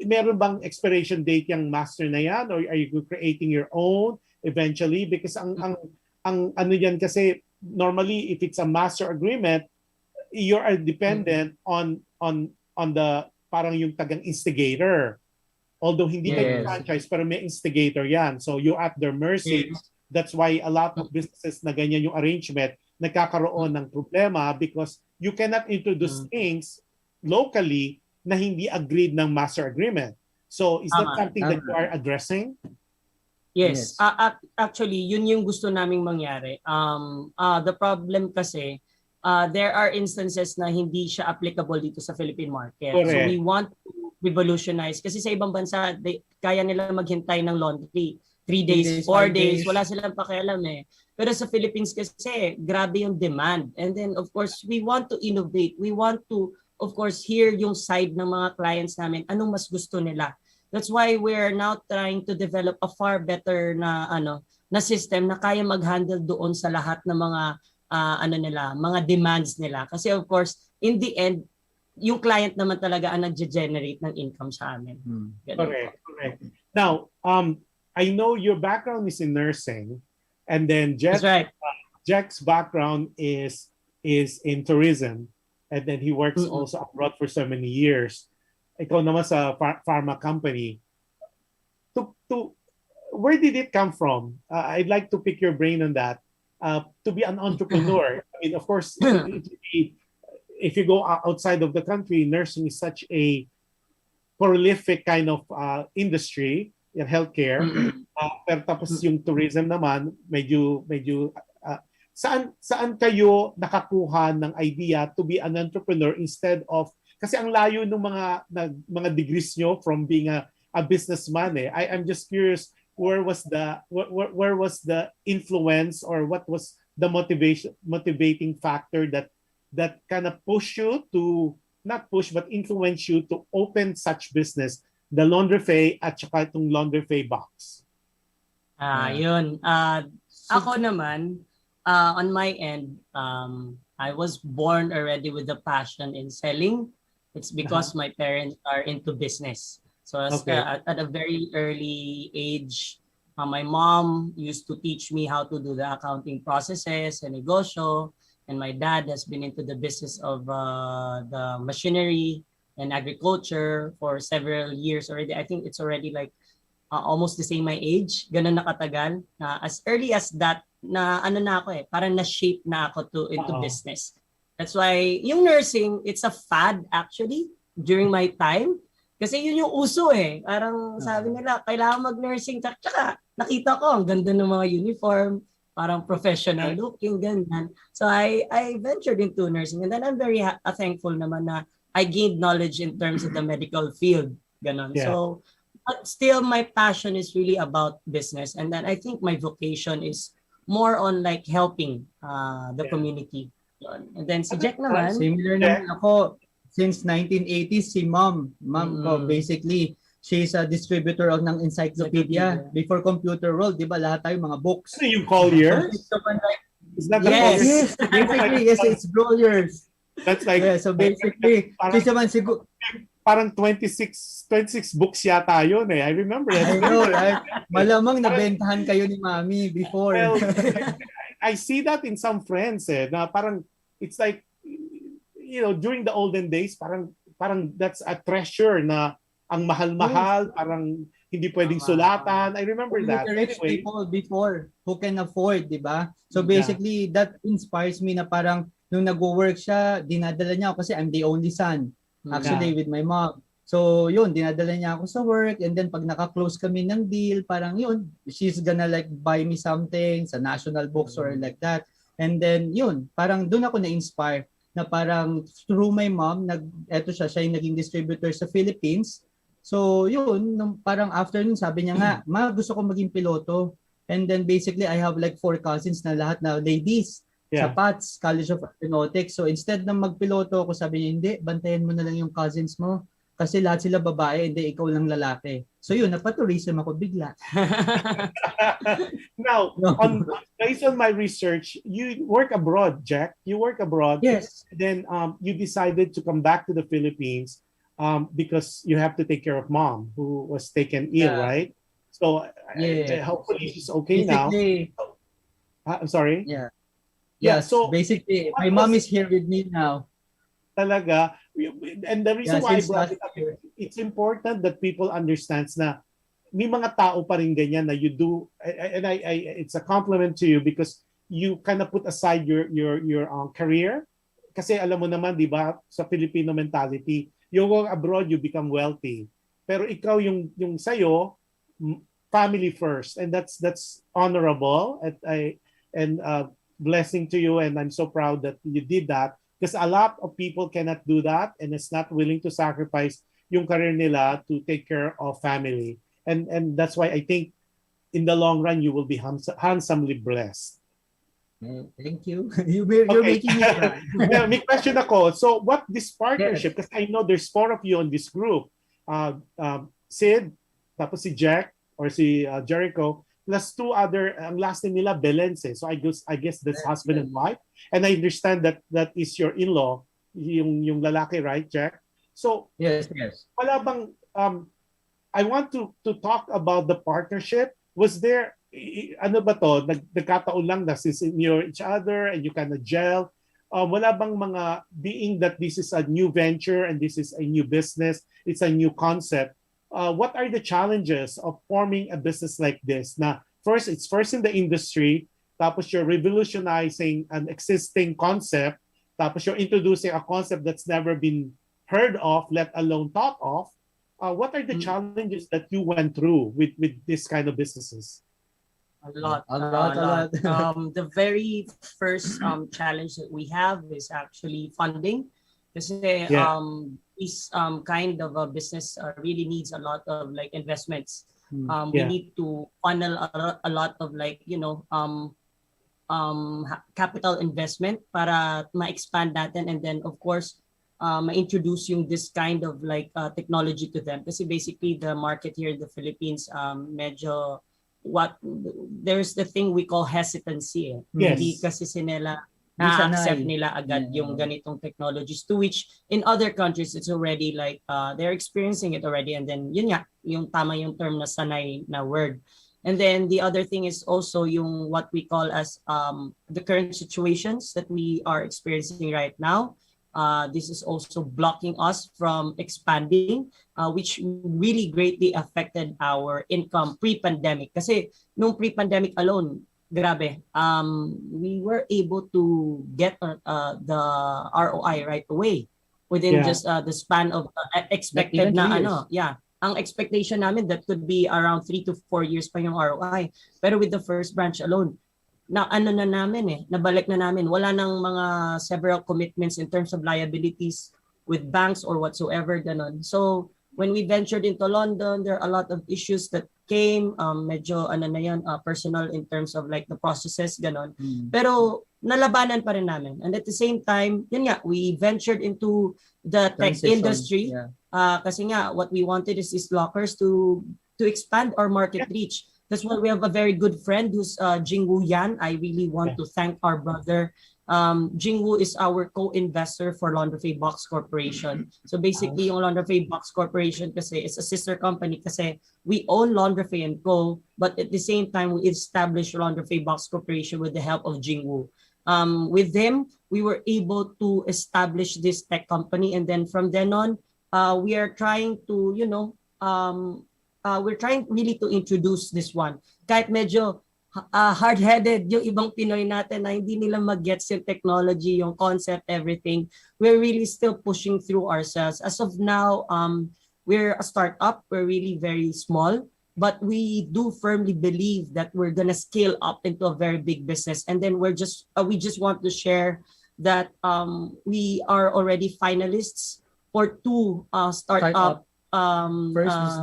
[SPEAKER 2] meron bang expiration date yung master na yan, or are you creating your own eventually? Because ang ano yan kasi, normally if it's a master agreement, you are dependent on the parang yung tagang instigator. Although hindi kayo franchise, pero may instigator yan. So you're at their mercy. That's why a lot of businesses na ganyan yung arrangement, nagkakaroon ng problema because you cannot introduce things locally na hindi agreed ng master agreement. So is that something that you are addressing?
[SPEAKER 4] Yes. Actually, yun yung gusto naming mangyari. The problem kasi, there are instances na hindi siya applicable dito sa Philippine market. So
[SPEAKER 2] Correct.
[SPEAKER 4] we want to revolutionize kasi sa ibang bansa kaya nila maghintay ng laundry 3 days, 4 days, wala silang pakialam eh. Pero sa Philippines kasi grabe yung demand. And then of course we want to innovate. We want to of course hear yung side ng mga clients namin, anong mas gusto nila. That's why we're now trying to develop a far better na system na kaya mag-handle doon sa lahat ng mga mga demands nila. Kasi of course, in the end, yung client naman talaga ang nag-generate ng income sa amin.
[SPEAKER 2] Correct. Now, I know your background is in nursing, and then
[SPEAKER 4] That's right.
[SPEAKER 2] Jack's background is in tourism, and then he works also abroad for so many years. Ikaw naman sa pharma company. Where did it come from? I'd like to pick your brain on that. To be an entrepreneur, I mean, of course, if you go outside of the country, nursing is such a prolific kind of industry in healthcare. Pero tapos yung tourism naman, medyo saan kayo nakakuha ng idea to be an entrepreneur instead of, kasi ang layo ng mga degrees nyo from being a businessman eh. I'm just curious, where was the influence, or what was the motivating factor that kind of push you to, not push but influence you to open such business, the Laundrafé at saka itong Laundrafé box?
[SPEAKER 4] Yun. Ako naman, on my end, I was born already with a passion in selling. It's because my parents are into business. So at a very early age, my mom used to teach me how to do the accounting processes and negosyo. And my dad has been into the business of the machinery and agriculture for several years already. I think it's already like almost the same my age. Ganun nakatagal. As early as that, na ako eh, parang na-shape na ako into business. That's why yung nursing, it's a fad actually during my time. Kasi yun yung uso eh. Parang sabi nila, kailangan mag-nursing. Tsaka nakita ko, ang ganda ng mga uniform, parang professional looking, ganyan. So I ventured into nursing. And then I'm very thankful naman na I gained knowledge in terms of the medical field. Ganon.
[SPEAKER 2] Yeah.
[SPEAKER 4] So, but still my passion is really about business. And then I think my vocation is more on like helping the community. And then si Jack naman.
[SPEAKER 3] Similar naman ako. Since 1980s, si mom ko, basically, she's a distributor ng encyclopedia. Before computer world, di ba, lahat tayo mga books.
[SPEAKER 2] Ano yung Collier? Is that the Collier?
[SPEAKER 3] Yes, basically, yes, it's Colliers.
[SPEAKER 2] That's like,
[SPEAKER 3] so basically,
[SPEAKER 2] parang 26 books yata yun eh. I remember it.
[SPEAKER 3] I know, right? Malamang nabentahan kayo ni Mami before.
[SPEAKER 2] Well, I see that in some friends eh, na parang, it's like, during the olden days, parang that's a treasure na ang mahal-mahal, parang hindi pwedeng sulatan. I remember that.
[SPEAKER 3] Rich people before who can afford, di ba? So basically, that inspires me na parang nung nag-work siya, dinadala niya ako kasi I'm the only son, actually, with my mom. So yun, dinadala niya ako sa work, and then pag naka-close kami ng deal, parang yun, she's gonna like buy me something sa national bookstore or like that. And then yun, parang doon ako na-inspire na parang through my mom, eto siya yung naging distributor sa Philippines. So yun, parang after nun, sabi niya nga, ma, gusto ko maging piloto. And then basically, I have like 4 cousins na lahat na ladies sa PATS, College of Aeronautics. So instead na magpiloto ako, sabi niya, hindi, bantayan mo na lang yung cousins mo. Kasi lahat sila babae, hindi ikaw lang lalaki. So yun, napatourism ako bigla.
[SPEAKER 2] Now, based on my research, you work abroad, Jack. You work abroad.
[SPEAKER 3] Yes.
[SPEAKER 2] Then you decided to come back to the Philippines because you have to take care of mom who was taken ill, right? So hopefully she's okay
[SPEAKER 3] basically,
[SPEAKER 2] now. I'm sorry?
[SPEAKER 3] Yeah, so basically, my mom is here with me now.
[SPEAKER 2] Talaga. And the reason why I brought it up, it's important that people understand na may mga tao pa rin ganyan na you do, and it's a compliment to you because you kind of put aside your career. Kasi alam mo naman, di ba, sa Filipino mentality, you go abroad, you become wealthy. Pero ikaw yung sa'yo, family first, and that's honorable. And blessing to you, and I'm so proud that you did that, because a lot of people cannot do that and is not willing to sacrifice yung career nila to take care of family. And that's why I think in the long run you will be handsomely blessed.
[SPEAKER 3] Thank you. You're making me cry.
[SPEAKER 2] Now, may question ako. So what this partnership, because I know there's 4 of you on this group. Sid, tapos si Jack or si Jericho, plus 2 other, ang last name nila Belense. So I guess that's husband and wife. And I understand that is your in-law, yung lalaki, right, Jack? So
[SPEAKER 3] yes.
[SPEAKER 2] Wala bang I want to talk about the partnership. Was there ano ba to, nagkataon lang na since you're each other and you kind of gel, wala bang mga, being that this is a new venture and this is a new business, it's a new concept, what are the challenges of forming a business like this? Na it's first in the industry, tapos you're revolutionizing an existing concept, tapos you're introducing a concept that's never been heard of, let alone thought of. What are the challenges that you went through with this kind of businesses?
[SPEAKER 4] A lot. The very first challenge that we have is actually funding. Kasi this kind of a business really needs a lot of like investments. We need to funnel a lot of like, capital investment para ma-expand natin, and then of course ma-introduce yung this kind of like technology to them. Kasi basically the market here in the Philippines medyo there's the thing we call hesitancy.
[SPEAKER 2] Yes.
[SPEAKER 4] Hindi kasi sinila na-accept nila agad yung ganitong technologies, to which in other countries it's already like they're experiencing it already, and then yun nga, yung tama yung term na sanay na word. And then the other thing is also yung what we call as the current situations that we are experiencing right now. This is also blocking us from expanding, which really greatly affected our income pre-pandemic. Kasi nung pre-pandemic alone, grabe, we were able to get the ROI right away within just the span of expected na ang expectation namin that could be around 3 to 4 years pa yung ROI. Pero with the first branch alone, nabalik na namin. Wala nang mga several commitments in terms of liabilities with banks or whatsoever, ganon. So when we ventured into London, there are a lot of issues that came, medyo personal in terms of like the processes, ganon. Pero nalabanan pa rin namin. And at the same time, yun nga, we ventured into the tech industry. Kasi nga, what we wanted is these lockers to expand our market reach. That's why we have a very good friend who's Jingwoo Yan. I really want to thank our brother. Jingwoo is our co-investor for Laundrafé Box Corporation. So basically, yung Laundrafé Box Corporation kasi is a sister company kasi we own Laundrafé & Co. But at the same time, we established Laundrafé Box Corporation with the help of Jingwoo. With them, we were able to establish this tech company. And then from then on, we are trying to, we're trying really to introduce this one. Kahit medyo hard-headed yung ibang Pinoy natin na hindi nila mag-gets yung technology, yung concept, everything, we're really still pushing through ourselves. As of now, we're a startup. We're really very small, but we do firmly believe that we're gonna scale up into a very big business. And then we just want to share that we are already finalists for 2 startup.
[SPEAKER 3] First is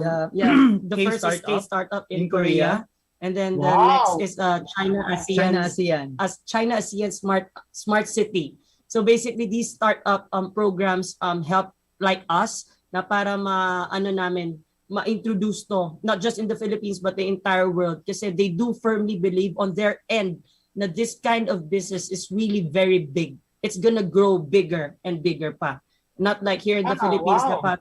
[SPEAKER 4] the first is K-Startup in Korea. And then the next is China ASEAN Smart City. So basically these startup programs help like us na para ma-introduce to, not just in the Philippines but the entire world, kasi they do firmly believe on their end na this kind of business is really very big. It's gonna grow bigger and bigger pa. Not like here in the Philippines na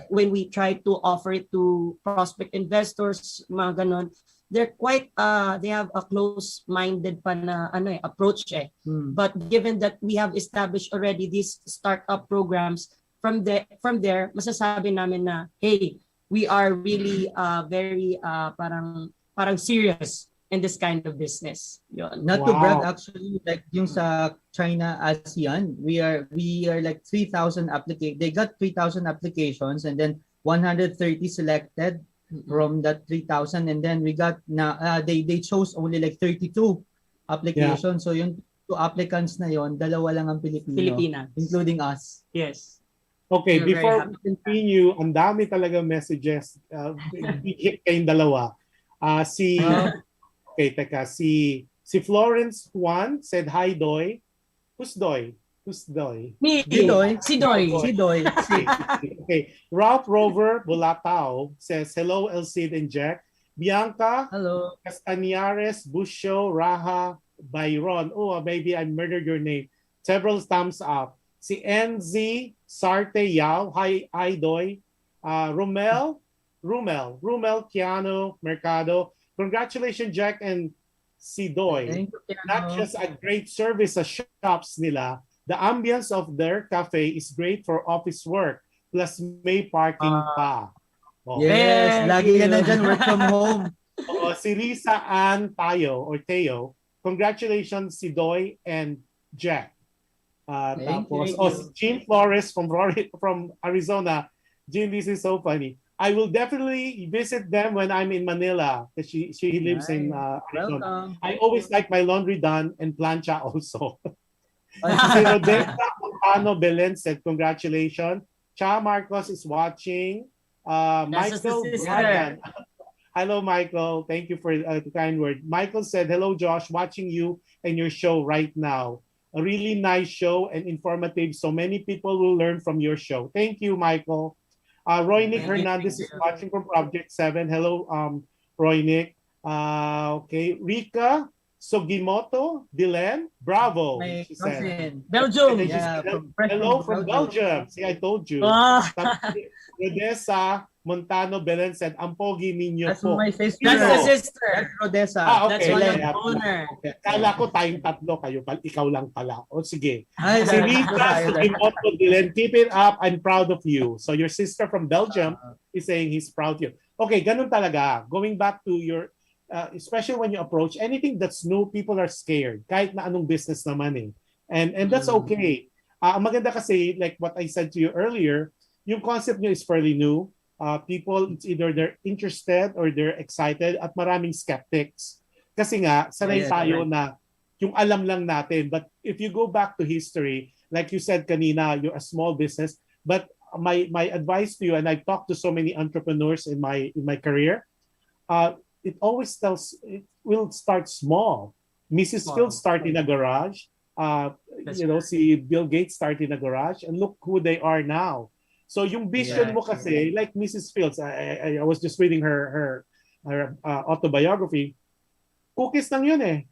[SPEAKER 4] when we try to offer it to prospect investors, mga ganon, they're quite they have a close-minded pa na approach But given that we have established already these startup programs, from there masasabi namin na hey, we are really very parang serious in this kind of business. Yun.
[SPEAKER 3] Not to brag, actually, like yung sa China ASEAN, we are like 3,000 applications. They got 3,000 applications, and then 130 selected from that 3,000, and then we got they chose only like 32 application. So yung 2 applicants na yon, 2 lang ang
[SPEAKER 4] Pilipinas.
[SPEAKER 3] including us.
[SPEAKER 4] Yes.
[SPEAKER 2] Okay,
[SPEAKER 4] We're very
[SPEAKER 2] before
[SPEAKER 4] happy.
[SPEAKER 2] we continue, ang dami talaga messages. Hit kayong dalawa. Okay, teka. Si Florence Juan said, "Hi, Doy." Who's Doy? Who's Doy?
[SPEAKER 4] Me.
[SPEAKER 3] Si Doy.
[SPEAKER 4] Si Doy.
[SPEAKER 3] Si Doy.
[SPEAKER 2] Okay. Ralph Rover Bulatao says, "Hello, Elcid and Jack." Bianca
[SPEAKER 3] Hello.
[SPEAKER 2] Castañares, Busho, Raha, Byron. Oh, maybe I murdered your name. Several thumbs up. Si NZ Sarte Yao. Hi, Doy. Rumel Kiano Mercado. Congratulations, Jack and si Doy.
[SPEAKER 3] Thank you,
[SPEAKER 2] Not just a great service sa shops nila, the ambience of their cafe is great for office work. Plus may parking pa. Oh.
[SPEAKER 3] Yes,
[SPEAKER 4] Thank
[SPEAKER 3] lagi ka
[SPEAKER 4] you.
[SPEAKER 3] na dyan, work from home.
[SPEAKER 2] Si Risa Ann Teo. Congratulations si Doy and Jack.
[SPEAKER 3] Thank
[SPEAKER 2] Tapos,
[SPEAKER 3] you.
[SPEAKER 2] si Jean Flores from Arizona. Jean, this is so funny. I will definitely visit them when I'm in Manila because she lives in Arizona.
[SPEAKER 3] Welcome.
[SPEAKER 2] I always like my laundry done and plancha also. Si Rodessa Montano Belen said, "Congratulations." Cha Marcos is watching.
[SPEAKER 4] That's
[SPEAKER 2] Michael
[SPEAKER 4] the sister.
[SPEAKER 2] Brian. Hello, Michael. Thank you for the kind word. Michael said, "Hello, Josh. Watching you and your show right now. A really nice show and informative. So many people will learn from your show." Thank you, Michael. Roy Nick
[SPEAKER 4] Thank you,
[SPEAKER 2] Hernandez
[SPEAKER 4] thank
[SPEAKER 2] is
[SPEAKER 4] you.
[SPEAKER 2] watching from Project 7. Hello, Roy Nick. Okay, Rika Sugimoto Dilen. Bravo,
[SPEAKER 3] My
[SPEAKER 2] she said.
[SPEAKER 3] cousin.
[SPEAKER 4] Belgium.
[SPEAKER 2] And then she
[SPEAKER 3] Yeah,
[SPEAKER 2] said,
[SPEAKER 3] fresh
[SPEAKER 2] "Hello from Belgium." See, I told you.
[SPEAKER 4] Ah,
[SPEAKER 2] Rodessa Montano Belen said, "Ang pogi ninyo
[SPEAKER 3] That's
[SPEAKER 2] po."
[SPEAKER 3] my sister.
[SPEAKER 4] that's the
[SPEAKER 2] Oh.
[SPEAKER 4] sister.
[SPEAKER 3] That's Rodessa.
[SPEAKER 4] That's
[SPEAKER 2] Okay.
[SPEAKER 4] one of
[SPEAKER 2] Yeah.
[SPEAKER 4] the owner.
[SPEAKER 2] Kala ko tayong tatlo kayo, ikaw lang pala. O sige.
[SPEAKER 3] Ay,
[SPEAKER 2] Si
[SPEAKER 3] tayo
[SPEAKER 2] Rita
[SPEAKER 3] tayo.
[SPEAKER 2] Sugimoto Dilen, "Keep it up. I'm proud of you." So your sister from Belgium is saying he's proud of you. Okay, ganun talaga. Going back to your, especially when you approach anything that's new, people are scared. Kahit na anong business naman eh. And that's okay. Ang maganda kasi, like what I said to you earlier, yung concept nyo is fairly new. People, it's either they're interested or they're excited at maraming skeptics. Kasi nga, sanay
[SPEAKER 3] Yes,
[SPEAKER 2] tayo na yung alam lang natin. But if you go back to history, like you said kanina, you're a small business. But my advice to you, and I've talked to so many entrepreneurs in my career, it will start small. Mrs. Phil started in a garage. See Bill Gates started in a garage, and look who they are now. So yung vision mo kasi, like Mrs. Fields, I was just reading her autobiography. Cookies lang yun eh.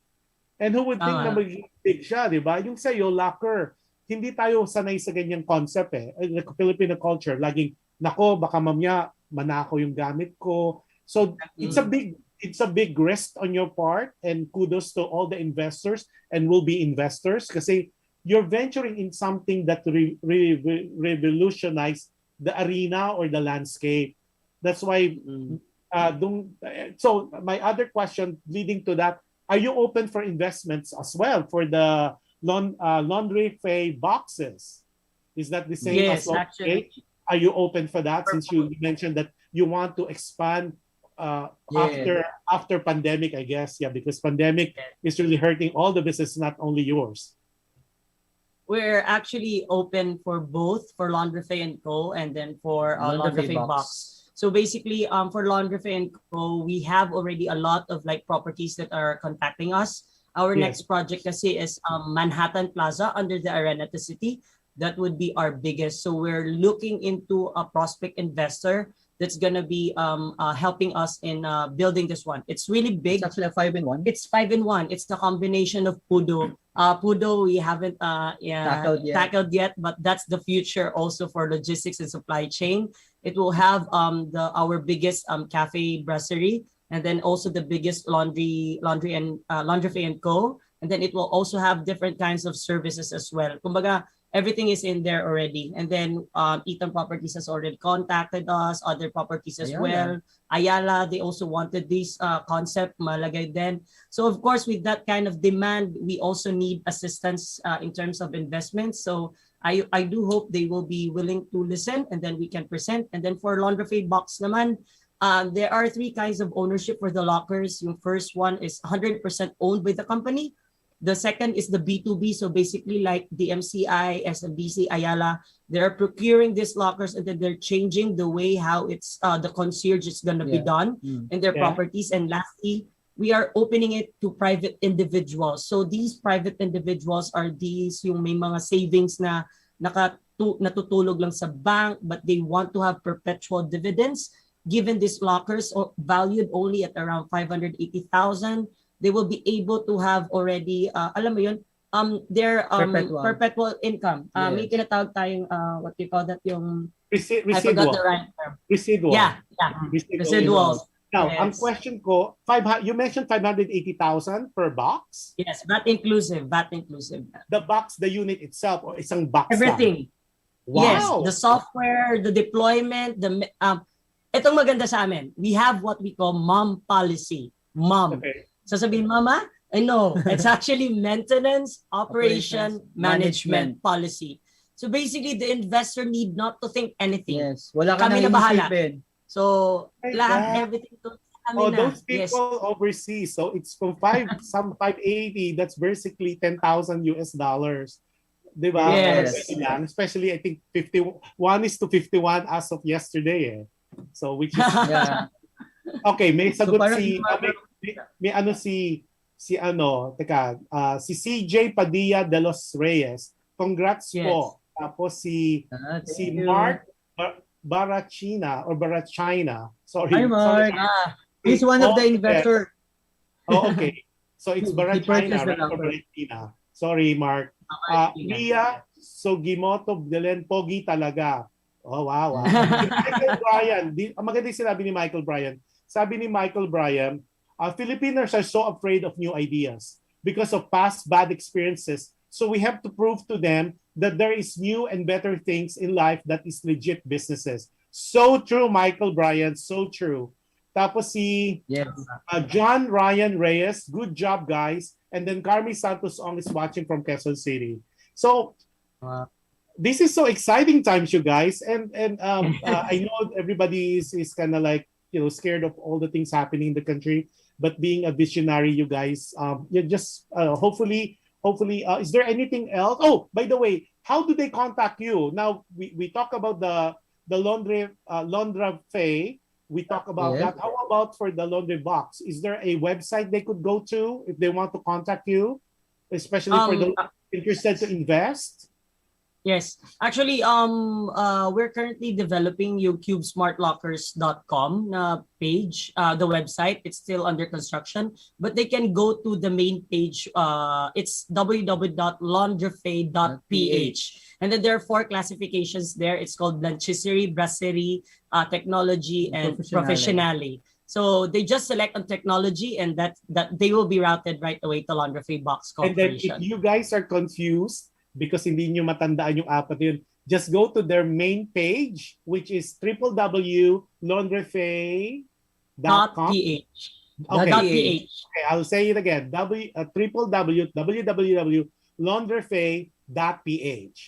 [SPEAKER 2] And who would think na magiging big siya, di ba? Yung sa'yo, locker. Hindi tayo sanay sa ganyang concept eh. Like Filipino culture, laging, nako, baka mamaya manako yung gamit ko. So it's a big risk on your part, and kudos to all the investors and will-be investors kasi you're venturing in something that really revolutionize the arena or the landscape. That's why, so my other question leading to that, are you open for investments as well for the Laundrafé boxes? Is that the same
[SPEAKER 4] Yes,
[SPEAKER 2] as Laundrafé?
[SPEAKER 4] actually.
[SPEAKER 2] Are you open for that since you mentioned that you want to expand after pandemic, I guess? Yeah, because pandemic is really hurting all the business, not only yours.
[SPEAKER 4] We're actually open for both, for Laundrafé and Co. and then for Laundrafé Box. So basically, for Laundrafé and Co., we have already a lot of like properties that are contacting us. Our next project kasi is Manhattan Plaza under the Arenata City. That would be our biggest. So we're looking into a prospect investor that's gonna be helping us in building this one. It's really big.
[SPEAKER 3] It's actually a 5-in-1.
[SPEAKER 4] It's 5-in-1. It's the combination of Pudo. Pudo we haven't tackled yet, but that's the future also for logistics and supply chain. It will have our biggest cafe brasserie, and then also the biggest Laundrafé and Co. And then it will also have different kinds of services as well. Kumbaga, everything is in there already. And then Eaton Properties has already contacted us, other properties as well. Ayala, they also wanted this concept, malagay din. So of course, with that kind of demand, we also need assistance in terms of investments. So I do hope they will be willing to listen, and then we can present. And then for Laundrafé Box naman, there are 3 kinds of ownership for the lockers. Yung first one is 100% owned by the company. The second is the B2B. So basically like DMCI, SMBC, Ayala, they're procuring these lockers and then they're changing the way how it's the concierge is going to be done in their properties. And lastly, we are opening it to private individuals. So these private individuals are these yung may mga savings na natutulog lang sa bank but they want to have perpetual dividends. Given these lockers valued only at around 580,000, they will be able to have already, alam mo yun, their perpetual income. May tinatawag tayong, what do you call that, yung, I forgot the right term.
[SPEAKER 2] Residual.
[SPEAKER 4] Yeah. Residuals.
[SPEAKER 2] Now, ang question ko, you mentioned 580,000 per box?
[SPEAKER 4] Yes, VAT inclusive.
[SPEAKER 2] The box, the unit itself, or isang box
[SPEAKER 4] everything.
[SPEAKER 2] Wow.
[SPEAKER 4] Yes, the software, the deployment, itong maganda sa amin, we have what we call mom policy. Mom.
[SPEAKER 2] Okay.
[SPEAKER 4] Sasabihin, Mama, I know. It's actually maintenance, operation, management policy. So basically, the investor need not to think anything.
[SPEAKER 3] Yes. Wala ka
[SPEAKER 4] kami
[SPEAKER 3] na
[SPEAKER 4] bahala.
[SPEAKER 3] isipin.
[SPEAKER 4] So, everything to kami na.
[SPEAKER 2] Those people overseas, so it's from 580, that's basically $10,000 US dollars. Diba?
[SPEAKER 4] Yes.
[SPEAKER 2] Especially, I think 1:51 as of yesterday. So, which is... Okay, may sagot si CJ Padilla de los Reyes. Congrats po. Tapos si Mark Barachina. Sorry.
[SPEAKER 3] Hi, Mark. He's one of the investors.
[SPEAKER 2] Okay. So it's Barachina, right? Or Barachina. Sorry, Mark. Mia Sugimoto Belen, pogi talaga. Oh, wow. Michael Bryan. Maganda yung sinabi ni Michael Bryan. Sabi ni Michael Bryan, Filipinos are so afraid of new ideas because of past bad experiences. So we have to prove to them that there is new and better things in life that is legit businesses. So true, Michael Bryan. So true. Tapos si John Ryan Reyes. Good job, guys. And then Carmi Santos Ong is watching from Quezon City. So this is so exciting times, you guys. And I know everybody is kind of like, scared of all the things happening in the country. But being a visionary, you guys, you just hopefully, is there anything else? Oh, by the way, how do they contact you? Now we talk about the Laundrafé. We talk about that. How about for the laundry box? Is there a website they could go to if they want to contact you, especially for the interested to invest?
[SPEAKER 4] Yes. Actually, we're currently developing yung cubesmartlockers.com na page, the website. It's still under construction, but they can go to the main page. It's www.laundrafé.ph. And then there are 4 classifications there. It's called Blanchisserie, Brasserie, Technology, and Professionale. So they just select on technology and that they will be routed right away to Laundrafé Box Corporation.
[SPEAKER 2] And then if you guys are confused, because hindi nyo matandaan yung apat yun, just go to their main page, which is www.laundrafé.com.
[SPEAKER 4] Okay,
[SPEAKER 2] I'll say it again. www.laundrafé.ph.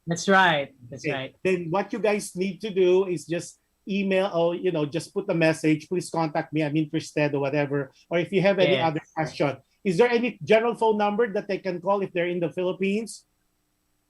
[SPEAKER 4] That's right. Right.
[SPEAKER 2] Then what you guys need to do is just email or just put a message. Please contact me. I'm interested or whatever. Or if you have any other question. Is there any general phone number that they can call if they're in the Philippines?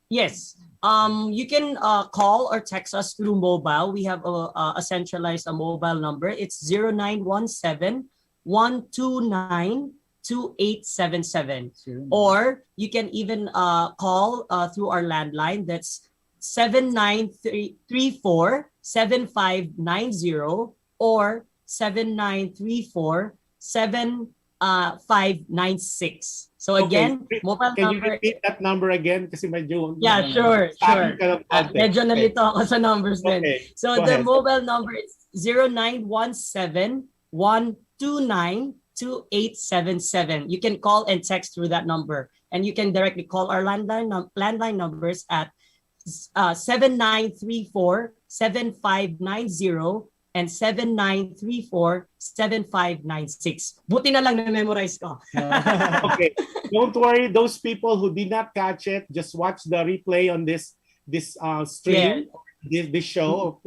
[SPEAKER 4] Yes. You can call or text us through mobile. We have a centralized mobile number. It's 0917-129-2877. Or you can even call through our landline. That's 7934-7590 or 7934-7596. So again, mobile
[SPEAKER 2] can
[SPEAKER 4] number.
[SPEAKER 2] Can you repeat that number again? Kasi medyo...
[SPEAKER 4] Yeah, sure. Medyo nalito ako sa numbers din. So the mobile number is 0917-129-2877. You can call and text through that number. And you can directly call our landline numbers at 7934-7590 and 7934-7596. Buti na lang na-memorize ko.
[SPEAKER 2] Okay. Don't worry, those people who did not catch it, just watch the replay on this stream, this show.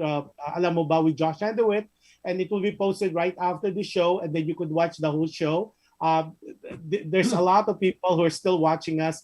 [SPEAKER 2] Alam Mo Ba with Jush Andowitt, and it will be posted right after the show, and then you could watch the whole show. there's a lot of people who are still watching us.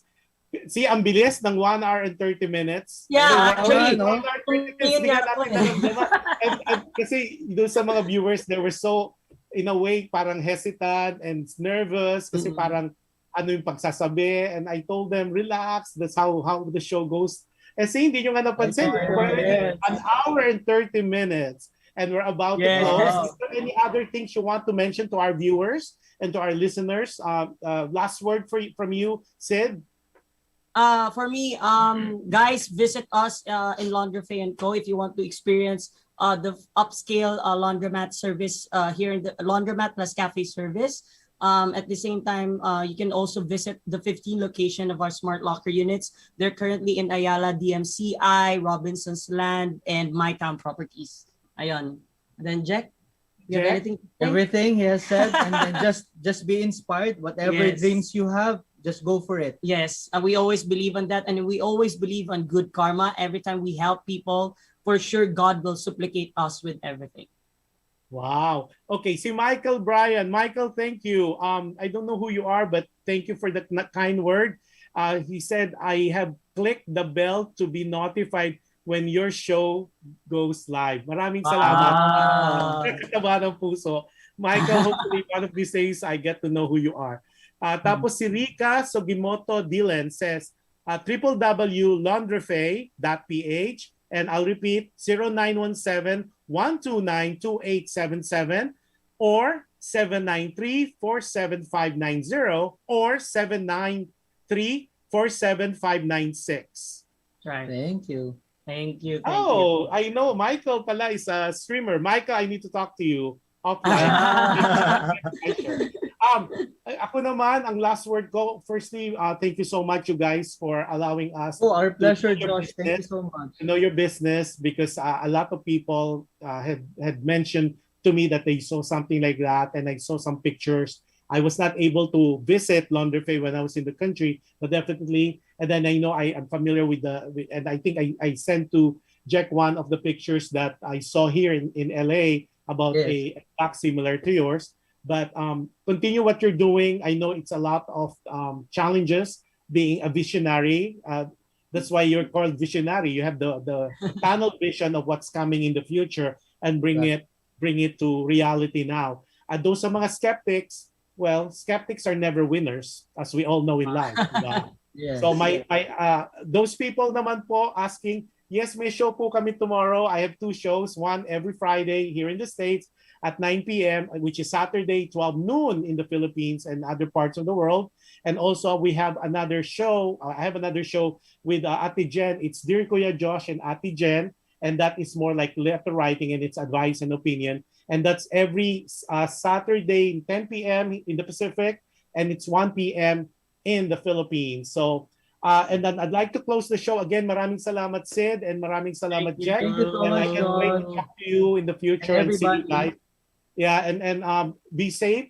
[SPEAKER 2] See, ang bilis ng 1 hour and 30 minutes.
[SPEAKER 4] Yeah, actually.
[SPEAKER 2] 1 hour 30 minutes, hindi nga natin naramdaman. And kasi doon sa mga viewers, they were so, in a way, parang hesitant and nervous kasi parang ano yung pagsasabi. And I told them, relax, that's how the show goes. Kasi hindi nyo nga napansin. We're already 1 hour and 30 minutes. And we're about to close. Is there any other things you want to mention to our viewers and to our listeners? Last word from you, Sid?
[SPEAKER 4] For me, guys, visit us in Laundrafé & Co. if you want to experience the upscale laundromat service here in the laundromat plus cafe service. At the same time, you can also visit the 15 location of our smart locker units. They're currently in Ayala, DMCI, Robinson's Land, and My Town Properties. Ayon. And then Jack, you have anything?
[SPEAKER 3] Everything he has said, and then just be inspired. Whatever dreams you have, just go for it.
[SPEAKER 4] Yes, and we always believe on that, and we always believe on good karma. Every time we help people, for sure God will supplicate us with everything.
[SPEAKER 2] Wow. Okay, si Michael Bryan. Michael, thank you. I don't know who you are, but thank you for that kind word. He said, I have clicked the bell to be notified when your show goes live. Maraming salamat. Kataba ng puso. Michael, hopefully one of these days I get to know who you are. Tapos si Rika Sugimoto Dylan says, www.laundrafe.ph, and I'll repeat, 0917-129-2877 or 793-47590 or 793-47596.
[SPEAKER 4] Right.
[SPEAKER 3] Thank you.
[SPEAKER 4] Thank you.
[SPEAKER 2] Oh, I know Michael pala is a streamer. Michael, I need to talk to you offline. Ako naman, ang last word ko, firstly, thank you so much, you guys, for allowing us.
[SPEAKER 3] Oh, our pleasure, Josh. Thank you so much.
[SPEAKER 2] To know your business, because a lot of people had mentioned to me that they saw something like that, and I saw some pictures. I was not able to visit Laundrafé when I was in the country, but definitely, and then I know I am familiar with and I think I sent to Jack one of the pictures that I saw here in LA about a box similar to yours. But continue what you're doing. I know it's a lot of challenges being a visionary. That's why you're called visionary. You have the tunnel vision of what's coming in the future and bring it to reality now. Those are mga skeptics. Well, skeptics are never winners, as we all know in life. So those people naman po asking, yes, may show po kami tomorrow. I have 2 shows, one every Friday here in the States at 9 p.m., which is Saturday, 12 noon in the Philippines and other parts of the world. And also we have another show. I have another show with Ate Jen. It's Dear Kuya Josh and Ate Jen. And that is more like letter writing, and it's advice and opinion. And that's every Saturday, 10 p.m. in the Pacific, and it's 1 p.m. in the Philippines. So, and then I'd like to close the show. Again, maraming salamat, Sid, and maraming salamat, Jack.
[SPEAKER 3] Thank you so
[SPEAKER 2] and
[SPEAKER 3] much,
[SPEAKER 2] I can't wait to talk to you in the future and see you live. Yeah, and be safe.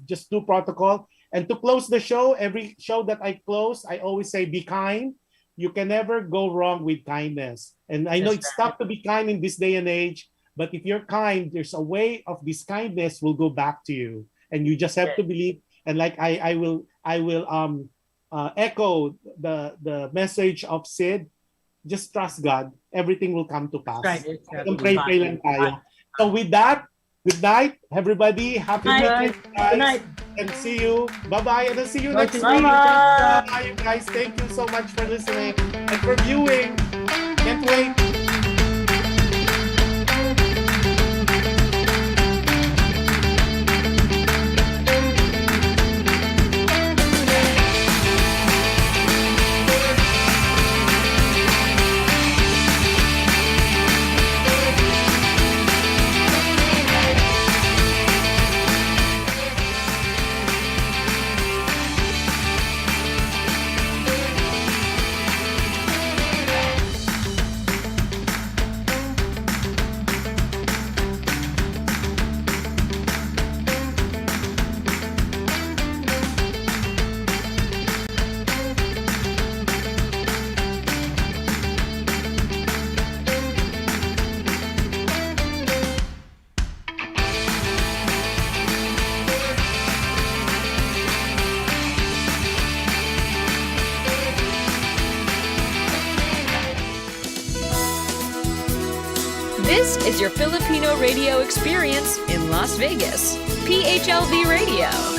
[SPEAKER 2] Just do protocol. And to close the show, every show that I close, I always say, be kind. You can never go wrong with kindness. And I know it's tough to be kind in this day and age, but if you're kind, there's a way of this kindness will go back to you. And you just have to believe. And like I will echo the message of Sid. Just trust God. Everything will come to pass.
[SPEAKER 4] Right.
[SPEAKER 2] Pray lang tayo. So with that, good night, everybody. Happy weekend, guys.
[SPEAKER 4] Good night.
[SPEAKER 2] And see you. Bye-bye. And I'll see you next week.
[SPEAKER 4] Bye-bye.
[SPEAKER 2] Bye, you guys. Thank you so much for listening and for viewing. Can't wait.
[SPEAKER 1] This is your Filipino radio experience in Las Vegas. PHLV Radio.